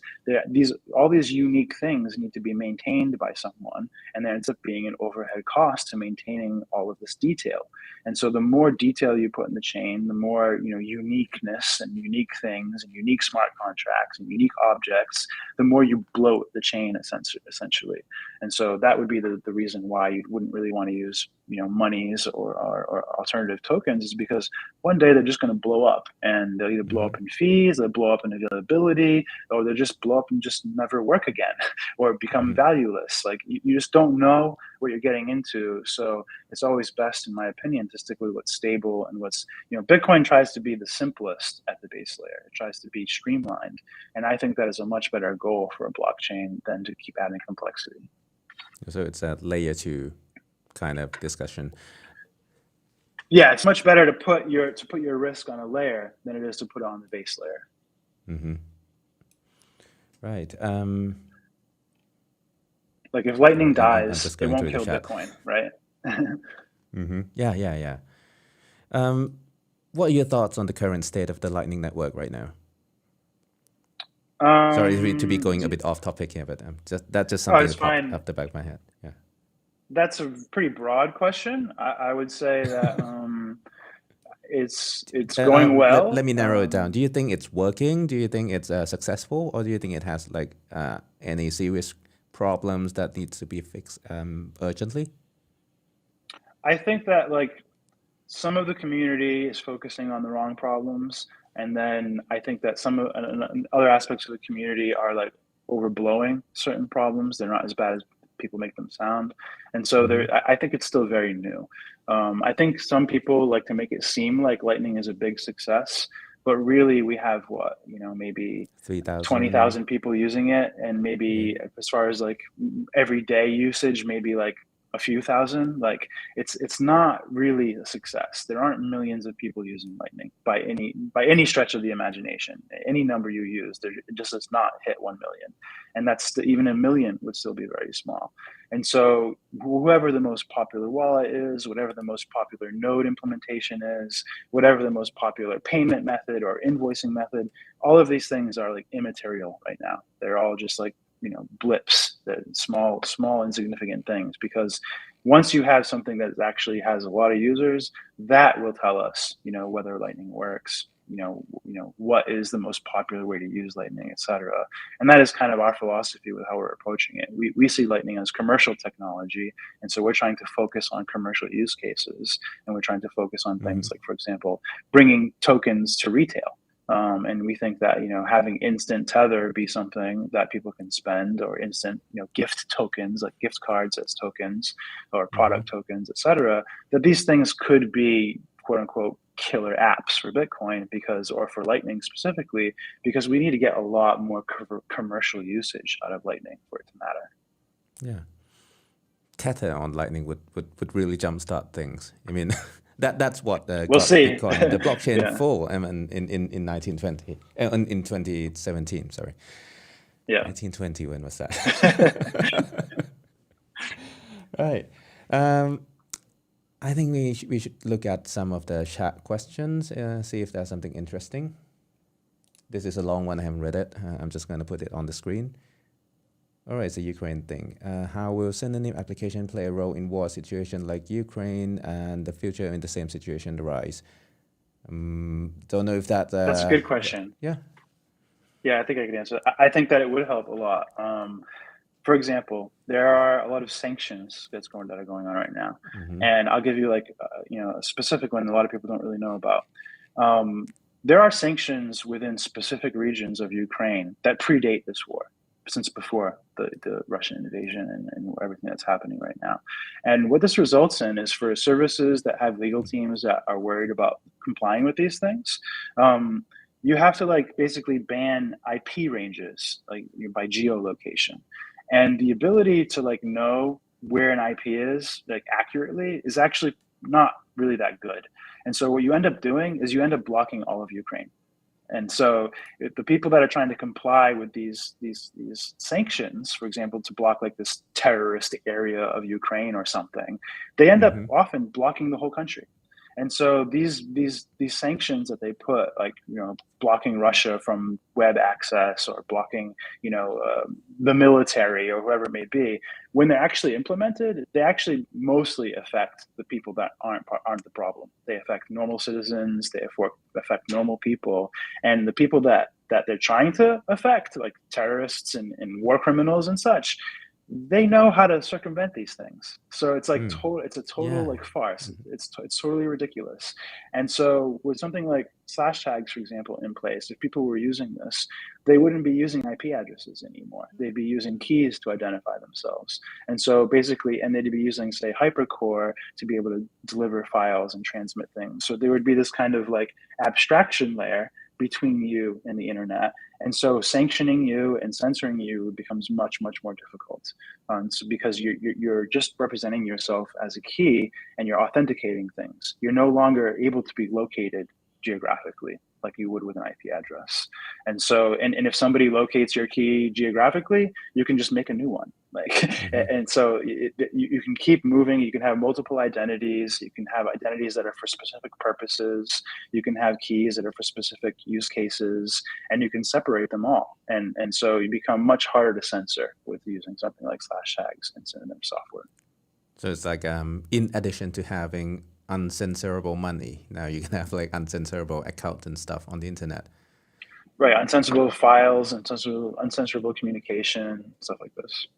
Speaker 2: all these unique things need to be maintained by someone, and there ends up being an overhead cost to maintaining all of this detail. And so the more detail you put in the chain, the more uniqueness and unique things and unique smart contracts and unique objects, the more you bloat the chain essentially. And so that would be the reason why you wouldn't really want to use monies or alternative tokens, is because one day they're just going to blow up, and they'll either blow up in fees, they'll blow up in availability, or they'll just blow up and just never work again or become valueless. Like you just don't know what you're getting into. So it's always best, in my opinion, to stick with what's stable and what's, Bitcoin tries to be the simplest at the base layer. It tries to be streamlined. And I think that is a much better goal for a blockchain than to keep adding complexity.
Speaker 1: So it's a layer 2 kind of discussion.
Speaker 2: Yeah, it's much better to put your risk on a layer than it is to put it on the base layer.
Speaker 1: Right.
Speaker 2: Like if Lightning dies, it won't kill Bitcoin, right?
Speaker 1: Yeah. What are your thoughts on the current state of the Lightning network right now? Sorry to be going a bit off topic here, but that's just something that popped up the back of my head. Yeah.
Speaker 2: That's a pretty broad question. I would say that it's going well.
Speaker 1: Let me narrow it down. Do you think it's working? Do you think it's successful, or do you think it has any serious problems that needs to be fixed urgently?
Speaker 2: I think that some of the community is focusing on the wrong problems, and then I think that some other aspects of the community are overblowing certain problems. They're not as bad as people make them sound, and so I think it's still very new. I think some people like to make it seem like Lightning is a big success, but really we have maybe 20,000 people using it, and maybe as far as everyday usage, maybe a few thousand. It's not really a success. There aren't millions of people using Lightning by any stretch of the imagination. Any number you use, it just does not hit 1 million, and that's even a million would still be very small. And so whoever the most popular wallet is, whatever the most popular node implementation is, whatever the most popular payment method or invoicing method, all of these things are immaterial right now. They're all just blips, small insignificant things, because once you have something that actually has a lot of users, that will tell us whether Lightning works, what is the most popular way to use Lightning, etc. And that is kind of our philosophy with how we're approaching it. We see Lightning as commercial technology, and so we're trying to focus on commercial use cases, and we're trying to focus on things like, for example, bringing tokens to retail. And we think that having instant tether be something that people can spend, or instant gift tokens, like gift cards as tokens, or product tokens, etc., that these things could be quote unquote killer apps for Bitcoin, or for Lightning specifically, because we need to get a lot more commercial usage out of Lightning for it to matter.
Speaker 1: Yeah, tether on Lightning would really jumpstart things. I mean. That's what
Speaker 2: we'll see.
Speaker 1: Bitcoin, the blockchain full in 1920, in 2017. Sorry.
Speaker 2: Yeah.
Speaker 1: 1920. When was that? Right. I think we should look at some of the chat questions. See if there's something interesting. This is a long one. I haven't read it. I'm just going to put it on the screen. All right, it's a Ukraine thing. How will Synonym application play a role in war situation like Ukraine and the future in the same situation arise? Don't know if that's
Speaker 2: a good question.
Speaker 1: Yeah.
Speaker 2: Yeah, I think I can answer that. I think that it would help a lot. For example, there are a lot of sanctions that are going on right now, and I'll give you a specific one a lot of people don't really know about. There are sanctions within specific regions of Ukraine that predate this war, since before the Russian invasion and everything that's happening right now. And what this results in is, for services that have legal teams that are worried about complying with these things, you have to basically ban IP ranges by geolocation. And the ability to know where an IP is accurately is actually not really that good. And so what you end up doing is you end up blocking all of Ukraine. And so the people that are trying to comply with these sanctions, for example, to block like this terrorist area of Ukraine or something, they end up often blocking the whole country. And so these sanctions that they put, like, blocking Russia from web access or blocking, the military or whoever it may be, when they're actually implemented, they actually mostly affect the people that aren't the problem. They affect normal citizens, they affect normal people, and the people that they're trying to affect, like terrorists and war criminals and such, they know how to circumvent these things. So it's like it's a total like farce. It's totally ridiculous. And so with something like slash tags, for example, in place, if people were using this, they wouldn't be using IP addresses anymore. They'd be using keys to identify themselves. And so basically, and they'd be using, say, Hypercore to be able to deliver files and transmit things. So there would be this kind of like abstraction layer between you and the internet. And so sanctioning you and censoring you becomes much, much more difficult. So because you're just representing yourself as a key and you're authenticating things. You're no longer able to be located geographically like you would with an IP address. And so, and if somebody locates your key geographically, you can just make a new one. And so you can keep moving. You can have multiple identities. You can have identities that are for specific purposes. You can have keys that are for specific use cases, and you can separate them all. And so you become much harder to censor with using something like slash tags and Synonym software.
Speaker 1: So it's like in addition to having uncensorable money, now you can have like uncensorable accounts and stuff on the internet.
Speaker 2: Right, uncensorable files, uncensorable communication, stuff like this.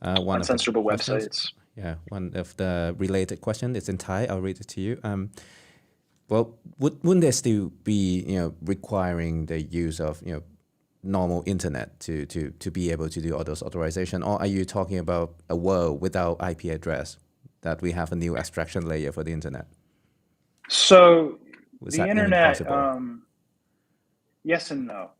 Speaker 2: Uncensorable websites.
Speaker 1: Yeah, one of the related questions is in Thai. I'll read it to you. Well, wouldn't there still be requiring the use of normal internet to be able to do all those authorization, or are you talking about a world without IP address, that we have a new abstraction layer for the internet?
Speaker 2: So
Speaker 1: Was
Speaker 2: the
Speaker 1: that
Speaker 2: internet,
Speaker 1: impossible?
Speaker 2: yes and no.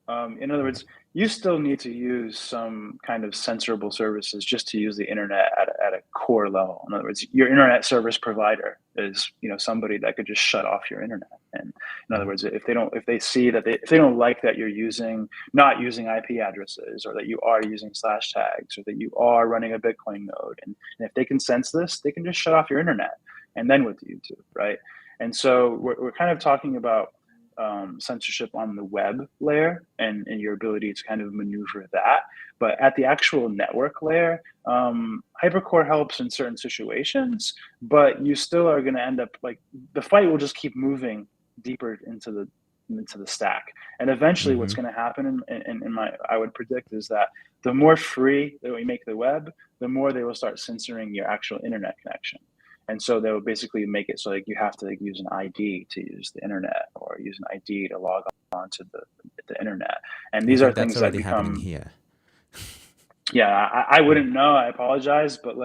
Speaker 2: In other words, you still need to use some kind of censorable services just to use the internet at a core level. In other words, your internet service provider is somebody that could just shut off your internet. And in other words, if they don't like that you're not using IP addresses, or that you are using slash tags, or that you are running a Bitcoin node, and if they can sense this, they can just shut off your internet. And then what do you do, right? And so we're kind of talking about censorship on the web layer and your ability to kind of maneuver that. But at the actual network layer, Hypercore helps in certain situations, but you still are going to end up like the fight will just keep moving deeper into the stack. And eventually what's going to happen I would predict is that the more free that we make the web, the more they will start censoring your actual internet connection. And so they will basically make it so like you have to use an ID to use the internet, or use an ID to log on to the internet. And these are things that
Speaker 1: already
Speaker 2: become
Speaker 1: happening here.
Speaker 2: Yeah, I wouldn't know. I apologize, but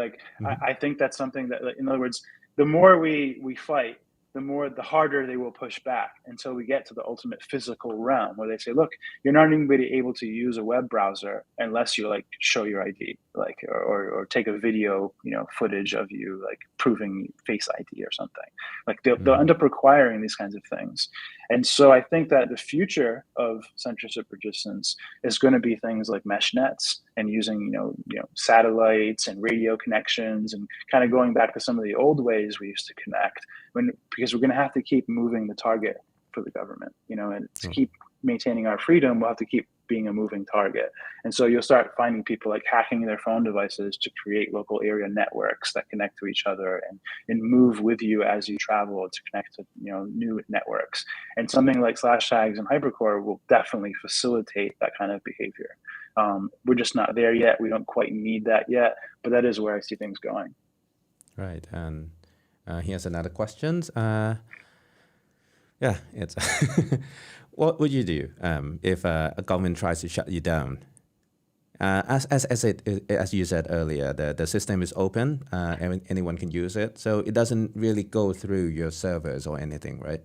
Speaker 2: I think that's something that, in other words, the more we fight, the harder they will push back until we get to the ultimate physical realm where they say, look, you're not even going to be able to use a web browser unless you show your ID, or take a video, footage of you proving Face ID or something. They'll end up requiring these kinds of things. And so I think that the future of censorship resistance is going to be things like mesh nets and using, satellites and radio connections, and kind of going back to some of the old ways we used to connect, because we're going to have to keep moving the target for the government, and to keep maintaining our freedom, we'll have to keep being a moving target. And so you'll start finding people hacking their phone devices to create local area networks that connect to each other and move with you as you travel to connect to new networks. And something like slash tags and Hypercore will definitely facilitate that kind of behavior. We're just not there yet. We don't quite need that yet, but that is where I see things going.
Speaker 1: Right. And here's another question. It's what would you do if a government tries to shut you down? As you said earlier, the system is open. Anyone can use it, so it doesn't really go through your servers or anything, right?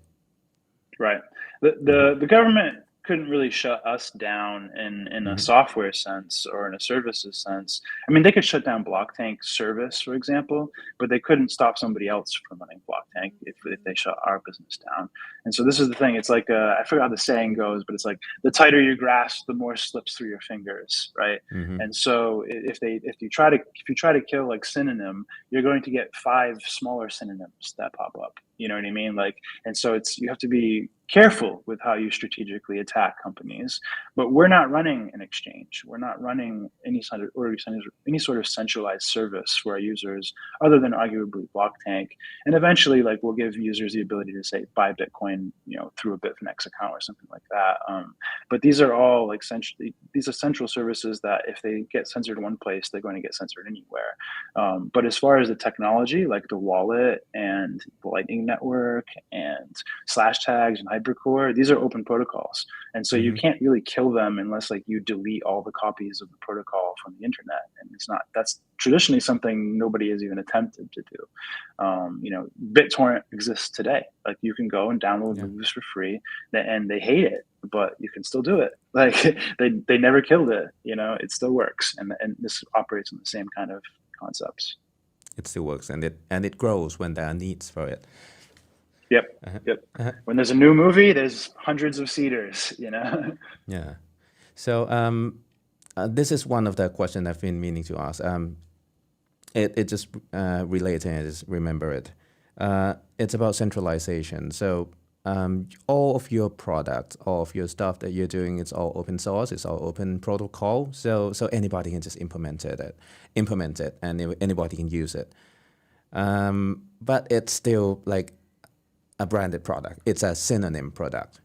Speaker 2: Right. The government couldn't really shut us down in a software sense or in a services sense. I mean, they could shut down Blocktank service, for example, but they couldn't stop somebody else from running Blocktank if they shut our business down. And so this is the thing. It's like I forget how the saying goes, but it's like the tighter you grasp, the more slips through your fingers, right? And so if you try to kill like Synonym, you're going to get 5 smaller synonyms that pop up. You know what I mean? Like, and so you have to be careful with how you strategically attack companies. But we're not running an exchange. We're not running any sort of centralized service for our users, other than arguably Blocktank. And eventually, like, we'll give users the ability to say buy Bitcoin, through a Bitfinex account or something like that. But these are all like these are central services that if they get censored in one place, they're going to get censored anywhere. But as far as the technology, like the wallet and the Lightning Network and /tags and Hypercore, these are open protocols. And so you can't really kill them unless like you delete all the copies of the protocol from the internet. And that's traditionally something nobody has even attempted to do. BitTorrent exists today. Like you can go and download movies for free and they hate it, but you can still do it. Like they never killed it, it still works. And this operates on the same kind of concepts.
Speaker 1: It still works and it grows when there are needs for it.
Speaker 2: Yep. When there's a new movie, there's hundreds of seeders,
Speaker 1: Yeah. So this is one of the questions I've been meaning to ask. It just relates and I just remember it. It's about centralization. So all of your products, all of your stuff that you're doing, it's all open source, it's all open protocol. So anybody can just implement it, and anybody can use it. But it's still like a branded product. It's a synonym product.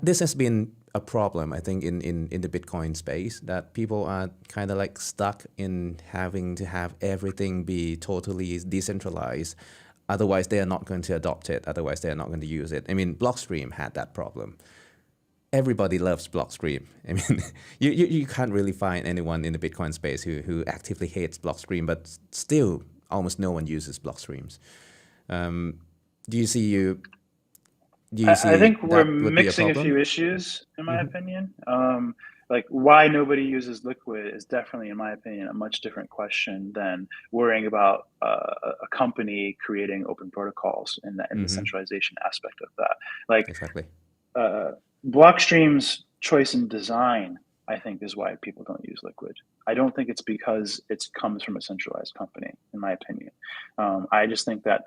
Speaker 1: This has been a problem, I think, in the Bitcoin space, that people are kind of like stuck in having to have everything be totally decentralized. Otherwise, they are not going to adopt it. Otherwise, they are not going to use it. I mean, Blockstream had that problem. Everybody loves Blockstream. I mean, you can't really find anyone in the Bitcoin space who actively hates Blockstream, but still almost no one uses Blockstreams. Do you see
Speaker 2: I think we're
Speaker 1: would
Speaker 2: mixing
Speaker 1: be
Speaker 2: a few issues, in my opinion. Like why nobody uses Liquid is definitely, in my opinion, a much different question than worrying about a company creating open protocols and the centralization aspect of that. Like
Speaker 1: Exactly.
Speaker 2: Blockstream's choice in design, I think, is why people don't use Liquid. I don't think it's because it comes from a centralized company, in my opinion. I just think that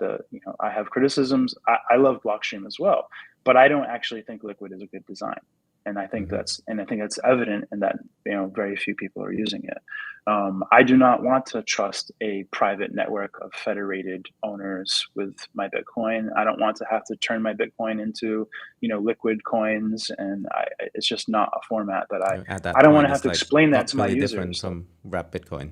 Speaker 2: I have criticisms. I love Blockstream as well, but I don't actually think Liquid is a good design. And I think that's evident in that very few people are using it. I do not want to trust a private network of federated owners with my Bitcoin. I don't want to have to turn my Bitcoin into liquid coins, and it's just not a format that I don't want to have to explain that to my users.
Speaker 1: Different from wrap Bitcoin.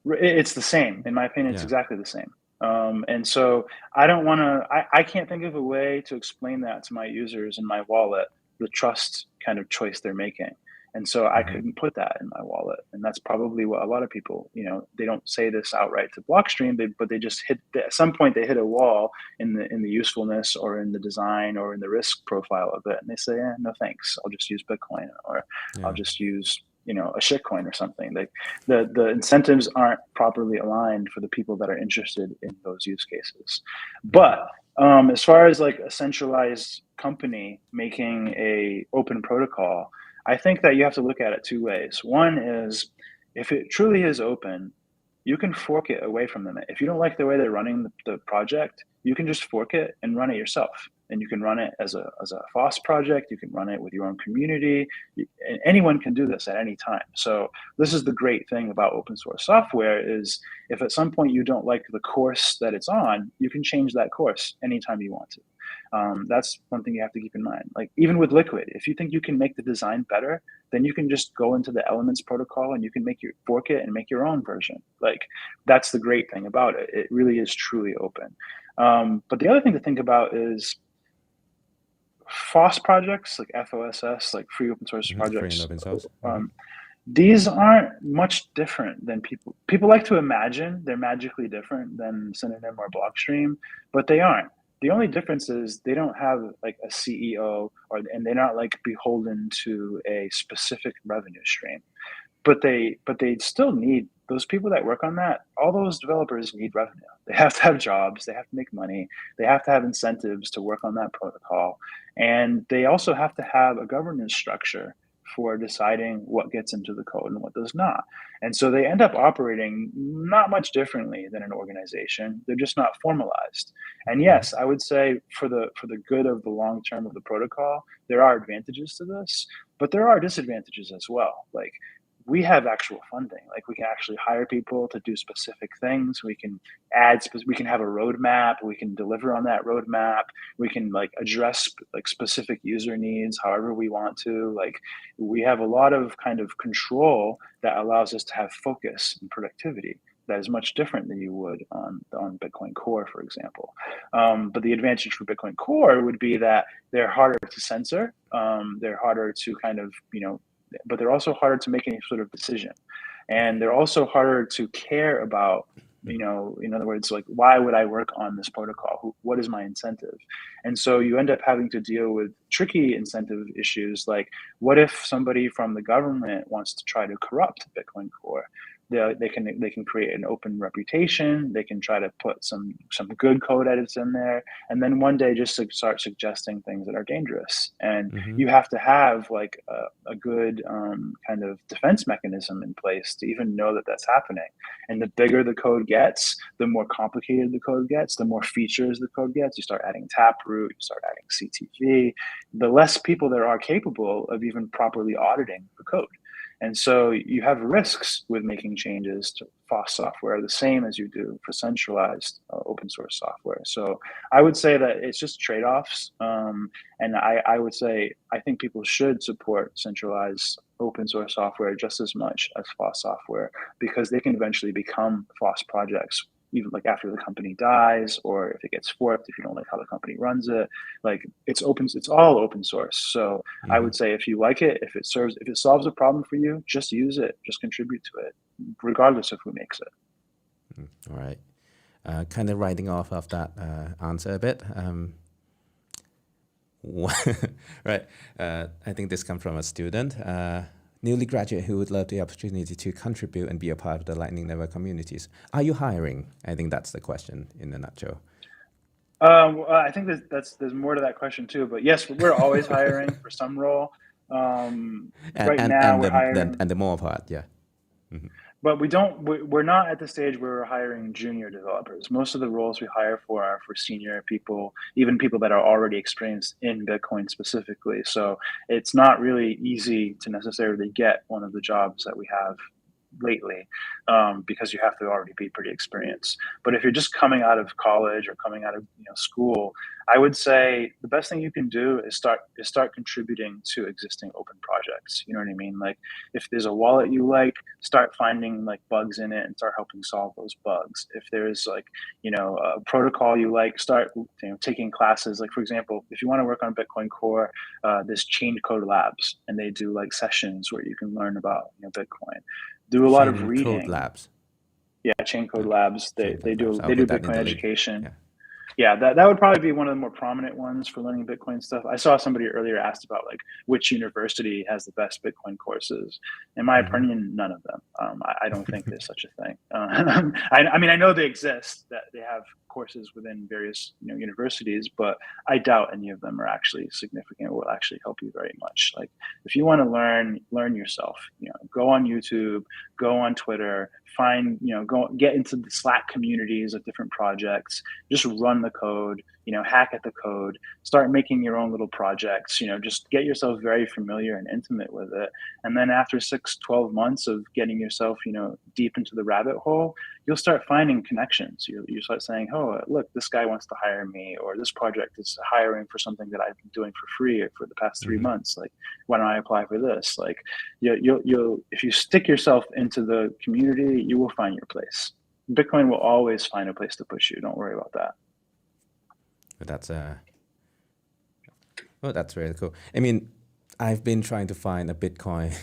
Speaker 2: It's the same, in my opinion. It's exactly the same. And so I don't want to. I can't think of a way to explain that to my users in my wallet, the trust kind of choice they're making. And so I couldn't put that in my wallet. And that's probably what a lot of people, they don't say this outright to Blockstream, but they just at some point they hit a wall in the usefulness or in the design or in the risk profile of it. And they say, no, thanks. I'll just use Bitcoin, or I'll just use, a shitcoin or something. Like the incentives aren't properly aligned for the people that are interested in those use cases. But as far as like a centralized company making a open protocol, I think that you have to look at it 2 ways. One is, if it truly is open, you can fork it away from them. If you don't like the way they're running the project, you can just fork it and run it yourself. And you can run it as a FOSS project. You can run it with your own community. And anyone can do this at any time. So this is the great thing about open source software is if at some point you don't like the course that it's on, you can change that course anytime you want to. That's one thing you have to keep in mind. Like even with Liquid, if you think you can make the design better, then you can just go into the Elements protocol and you can fork it and make your own version. Like that's the great thing about it. It really is truly open. But the other thing to think about is FOSS projects, like FOSS, like free open source projects.
Speaker 1: Free and open source.
Speaker 2: These aren't much different than people like to imagine they're magically different than Synonym or Blockstream, but they aren't. The only difference is they don't have like a CEO and they're not like beholden to a specific revenue stream. But they still need those people that work on that. All those developers need revenue. They have to have jobs. They have to make money. They have to have incentives to work on that protocol, and they also have to have a governance structure for deciding what gets into the code and what does not. And so they end up operating not much differently than an organization. They're just not formalized. And yes, I would say for the good of the long term of the protocol, there are advantages to this, but there are disadvantages as well. Like we have actual funding. Like we can actually hire people to do specific things. We can we can have a roadmap. We can deliver on that roadmap. We can like address like specific user needs however we want to. Like we have a lot of kind of control that allows us to have focus and productivity that is much different than you would on Bitcoin Core, for example. But the advantage for Bitcoin Core would be that they're harder to censor. They're harder to kind of, but they're also harder to make any sort of decision. And they're also harder to care about, in other words, like, why would I work on this protocol? What is my incentive? And so you end up having to deal with tricky incentive issues. Like, what if somebody from the government wants to try to corrupt Bitcoin Core? They can create an open reputation. They can try to put some good code edits in there, and then one day just start suggesting things that are dangerous. And you have to have like a good kind of defense mechanism in place to even know that that's happening. And the bigger the code gets, the more complicated the code gets, the more features the code gets. You start adding Taproot, you start adding CTV. The less people there are capable of even properly auditing the code. And so you have risks with making changes to FOSS software, the same as you do for centralized open source software. So I would say that it's just trade-offs. And I would say, I think people should support centralized open source software just as much as FOSS software, because they can eventually become FOSS projects, even like after the company dies, or if it gets forked, if you don't like how the company runs it. Like it's all open source. So I would say if you like it, if it solves a problem for you, just use it, just contribute to it, regardless of who makes it.
Speaker 1: All right. Kind of writing off of that answer a bit. Right. I think this comes from a student. Newly graduate who would love the opportunity to contribute and be a part of the Lightning Network communities. Are you hiring? I think that's the question in a nutshell.
Speaker 2: Well, I think there's more to that question too. But yes, we're always hiring for some role. Right now we're hiring.
Speaker 1: And the more part, yeah.
Speaker 2: But we're not at the stage where we're hiring junior developers. Most of the roles we hire for are for senior people, even people that are already experienced in Bitcoin specifically. So it's not really easy to necessarily get one of the jobs that we have lately, because you have to already be pretty experienced. But if you're just coming out of college or coming out of school, I would say the best thing you can do is start contributing to existing open projects. You know what I mean? Like if there's a wallet you like, start finding like bugs in it and start helping solve those bugs. If there's like a protocol you like, start taking classes. Like for example, if you want to work on Bitcoin Core, there's Chain Code Labs, and they do like sessions where you can learn about Bitcoin. Do a lot of reading.
Speaker 1: Code Labs.
Speaker 2: Yeah, Chain Code Labs. They do Bitcoin education.
Speaker 1: Yeah,
Speaker 2: that would probably be one of the more prominent ones for learning Bitcoin stuff. I saw somebody earlier asked about like which university has the best Bitcoin courses. In my opinion, none of them. I don't think there's such a thing. I mean, I know they exist, that they have courses within various universities, but I doubt any of them are actually significant or will actually help you very much. Like if you want to learn yourself, go on YouTube, go on Twitter, go get into the Slack communities of different projects, just run the code, hack at the code, start making your own little projects, just get yourself very familiar and intimate with it. And then after 6-12 months of getting yourself, deep into the rabbit hole, you'll start finding connections. You start saying, oh, look, this guy wants to hire me, or this project is hiring for something that I've been doing for free for the past 3 months. Like, why don't I apply for this? Like, you'll if you stick yourself into the community, you will find your place. Bitcoin will always find a place to push you. Don't worry about that.
Speaker 1: That's really cool. I mean, I've been trying to find a Bitcoin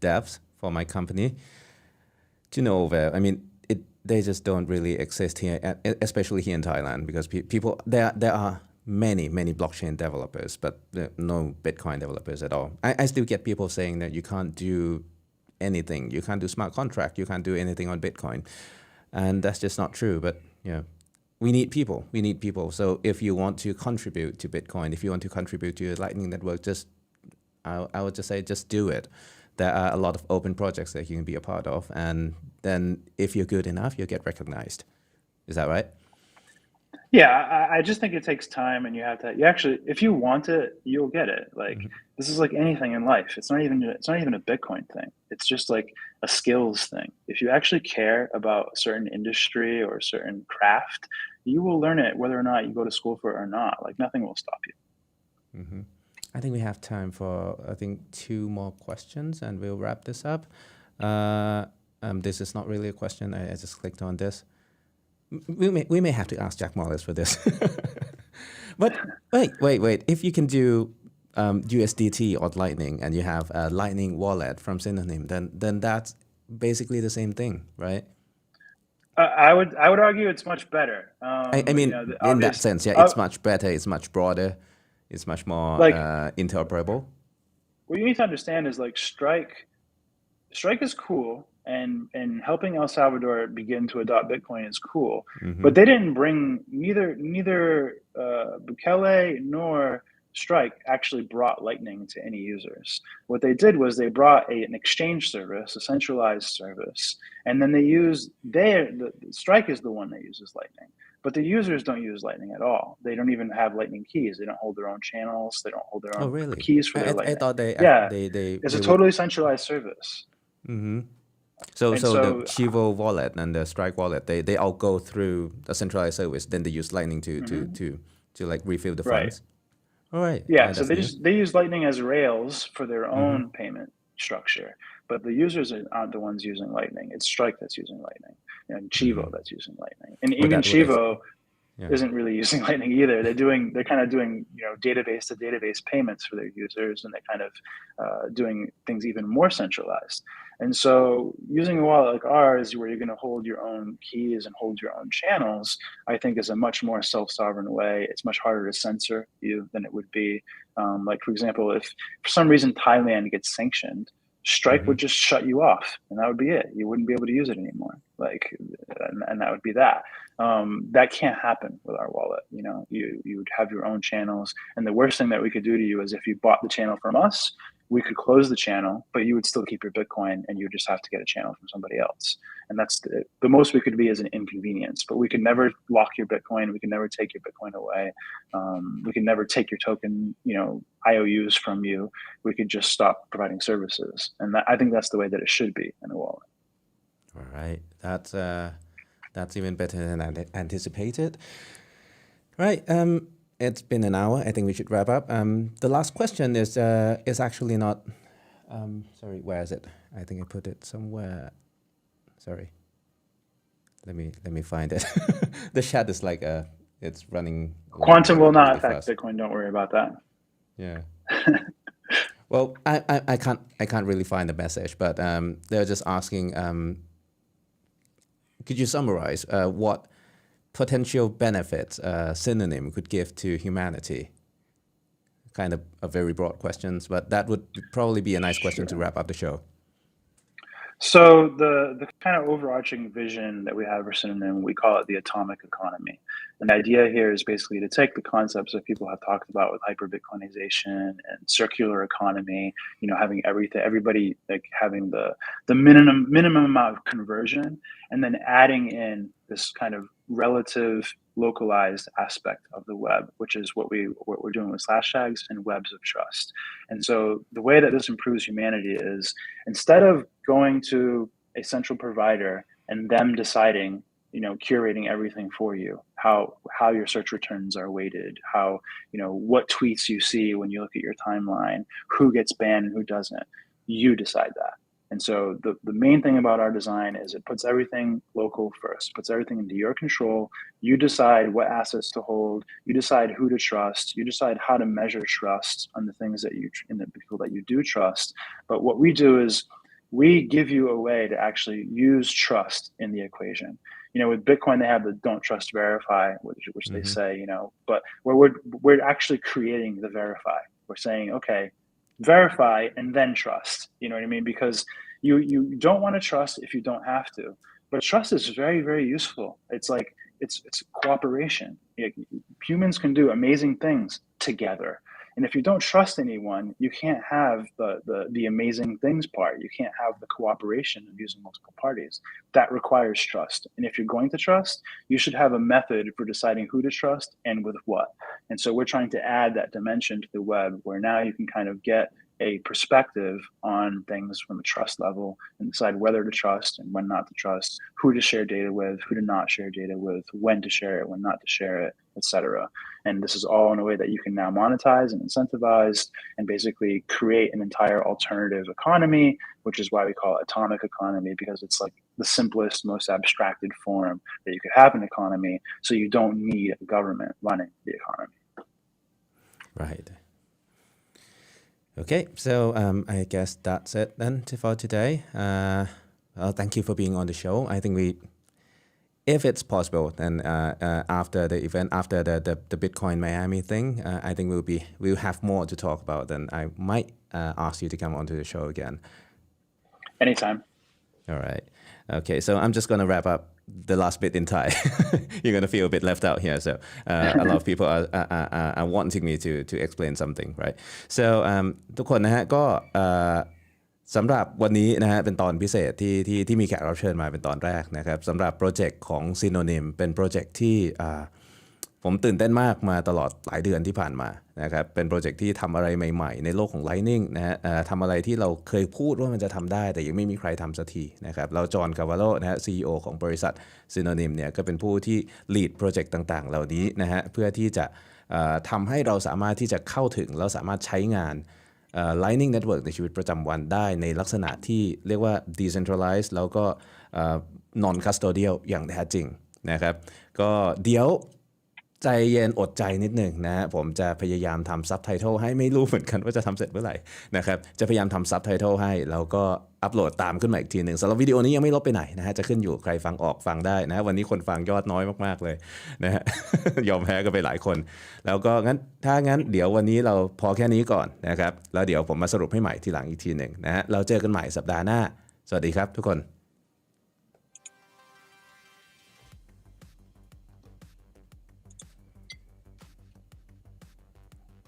Speaker 1: devs for my company to know where. I mean, they just don't really exist here, especially here in Thailand, because people there are many blockchain developers, but no Bitcoin developers at all. I still get people saying that you can't do anything, you can't do smart contract, you can't do anything on Bitcoin, and that's just not true. But we need people. So if you want to contribute to Bitcoin, if you want to contribute to a Lightning network, I would just say just do it. There are a lot of open projects that you can be a part of, and then if you're good enough, you'll get recognized. Is that right?
Speaker 2: Yeah, I just think it takes time, and you actually, if you want it, you'll get it. Like this is like anything in life. It's not even a Bitcoin thing. It's just like a skills thing. If you actually care about a certain industry or a certain craft, you will learn it whether or not you go to school for it or not. Like nothing will stop you.
Speaker 1: I think we have time for 2 more questions, and we'll wrap this up. This is not really a question. I just clicked on this. We may have to ask Jack Morris for this. But wait. If you can do USDT on Lightning and you have a Lightning wallet from Synonym, then that's basically the same thing, right?
Speaker 2: I would argue it's much better.
Speaker 1: I mean, in that sense, it's much better. It's much broader. It's much more interoperable.
Speaker 2: What you need to understand is like Strike is cool, and helping El Salvador begin to adopt Bitcoin is cool. But they didn't bring neither Bukele nor Strike actually brought Lightning to any users. What they did was they brought an exchange service, a centralized service, and then Strike is the one that uses Lightning. But the users don't use Lightning at all. They don't even have Lightning keys. They don't hold their own channels. They don't hold their own keys for their Lightning.
Speaker 1: I thought
Speaker 2: it's a totally centralized service.
Speaker 1: So the Chivo wallet and the Strike wallet, they all go through a centralized service. Then they use Lightning to like refill the funds. All right.
Speaker 2: Yeah. So they use Lightning as rails for their own payment structure, but the users aren't the ones using Lightning. It's Strike that's using Lightning, and Chivo that's using Lightning, and even Chivo isn't really using Lightning either. They're kind of doing database to database payments for their users, and they're kind of doing things even more centralized. And so using a wallet like ours, where you're going to hold your own keys and hold your own channels, I think is a much more self-sovereign way. It's much harder to censor you than it would be. Like, for example, if for some reason Thailand gets sanctioned, Strike would just shut you off, and that would be it. You wouldn't be able to use it anymore. And that would be that. That can't happen with our wallet. You would have your own channels, and the worst thing that we could do to you is if you bought the channel from us, we could close the channel, but you would still keep your Bitcoin, and you would just have to get a channel from somebody else. And that's the most we could be is an inconvenience, but we could never lock your Bitcoin. We can never take your Bitcoin away. We can never take your token, IOUs from you. We could just stop providing services. And I think that's the way that it should be in a wallet.
Speaker 1: All right. That's even better than I anticipated. Right. It's been an hour. I think we should wrap up. The last question is actually not. Sorry, where is it? I think I put it somewhere. Sorry. Let me find it. The chat is like it's running.
Speaker 2: Quantum will not affect Bitcoin. Don't worry about that.
Speaker 1: Yeah. Well, I can't really find the message, but they're just asking. Could you summarize what potential benefits Synonym could give to humanity? Kind of a very broad question, but that would probably be a nice question to wrap up the show.
Speaker 2: So the kind of overarching vision that we have for Synonym, we call it the atomic economy. And the idea here is basically to take the concepts that people have talked about with hyper-Bitcoinization and circular economy, having everybody like having the minimum amount of conversion, and then adding in this kind of relative localized aspect of the web, which is what we're doing with slash tags and webs of trust. And so the way that this improves humanity is instead of going to a central provider and them deciding, curating everything for you, how your search returns are weighted, what tweets you see when you look at your timeline, who gets banned and who doesn't, you decide that. And so the main thing about our design is it puts everything local first, puts everything into your control. You decide what assets to hold. You decide who to trust. You decide how to measure trust on the things in the people that you do trust. But what we do is we give you a way to actually use trust in the equation. With Bitcoin, they have the don't trust verify, which they say, but we're actually creating the verify. We're saying, okay, verify and then trust. You know what I mean? Because you don't want to trust if you don't have to. But trust is very, very useful. It's like it's cooperation. Humans can do amazing things together. And if you don't trust anyone, you can't have the amazing things part. You can't have the cooperation of using multiple parties. That requires trust. And if you're going to trust, you should have a method for deciding who to trust and with what. And so we're trying to add that dimension to the web where now you can kind of get a perspective on things from a trust level and decide whether to trust and when not to trust, who to share data with, who to not share data with, when to share it, when not to share it, etc. And this is all in a way that you can now monetize and incentivize and basically create an entire alternative economy, which is why we call it atomic economy, because it's like the simplest, most abstracted form that you could have an economy, so you don't need a government running the economy.
Speaker 1: Right. Okay, so I guess that's it then for today. Thank you for being on the show. I think if it's possible, then after the event, after the Bitcoin Miami thing, I think we'll have more to talk about. Then I might ask you to come onto the show again.
Speaker 2: Anytime.
Speaker 1: All right. Okay, so I'm just going to wrap up the last bit in Thai. You're going to feel a bit left out here. So a lot of people are wanting me to explain something, right? So ทุกคนนะฮะก็สำหรับวันนี้นะฮะเป็นตอนพิเศษที่มีแขกรับเชิญมาเป็นตอนแรกนะครับสำหรับโปรเจกต์ของ Synonym เป็นโปรเจกต์ที่ผมตื่นเต้นมากมาตลอดหลายเดือนที่ผ่านมานะครับเป็นโปรเจกต์ที่ทำอะไรใหม่ๆในโลกของ Lightning นะฮะทำอะไรที่เราเคยพูดว่ามันจะทำได้แต่ยังไม่มีใครทำสักทีนะครับแล้วจอห์น คาร์วาโลนะฮะ CEO ของบริษัท Synonym เนี่ยก็เป็นผู้ที่ lead โปรเจกต์ต่างๆเหล่านี้นะฮะเพื่อที่จะทำให้เราสามารถที่จะเข้าถึงแล้วสามารถใช้งานLightning Network ในชีวิตประจำวันได้ในลักษณะที่เรียกว่า decentralized แล้วก็ non custodial อย่างแท้จริงนะครับก็เดี๋ยวใจเย็นอดใจนิดหนึ่งนะฮะผมจะพยายามทำ Subtitle ให้ไม่รู้เหมือนกันว่าจะทำเสร็จเมื่อไหร่นะครับจะพยายามทำ Subtitle ให้แล้วก็อัปโหลดตามขึ้นมาอีกทีหนึ่งสำหรับวิดีโอนี้ยังไม่ลบไปไหนนะฮะจะขึ้นอยู่ใครฟังออกฟังได้นะวันนี้คนฟังยอดน้อยมากๆเลยนะฮะ ยอมแพ้กันไปหลายคนแล้วก็ถ้างั้นเดี๋ยววันนี้เราพอแค่นี้ก่อนนะครับแล้วเดี๋ยวผมมาสรุปให้ใหม่ทีหลังอีกทีหนึ่งนะฮะเราเจอกันใหม่สัปดาห์หน้าสวัสดีครับทุกคน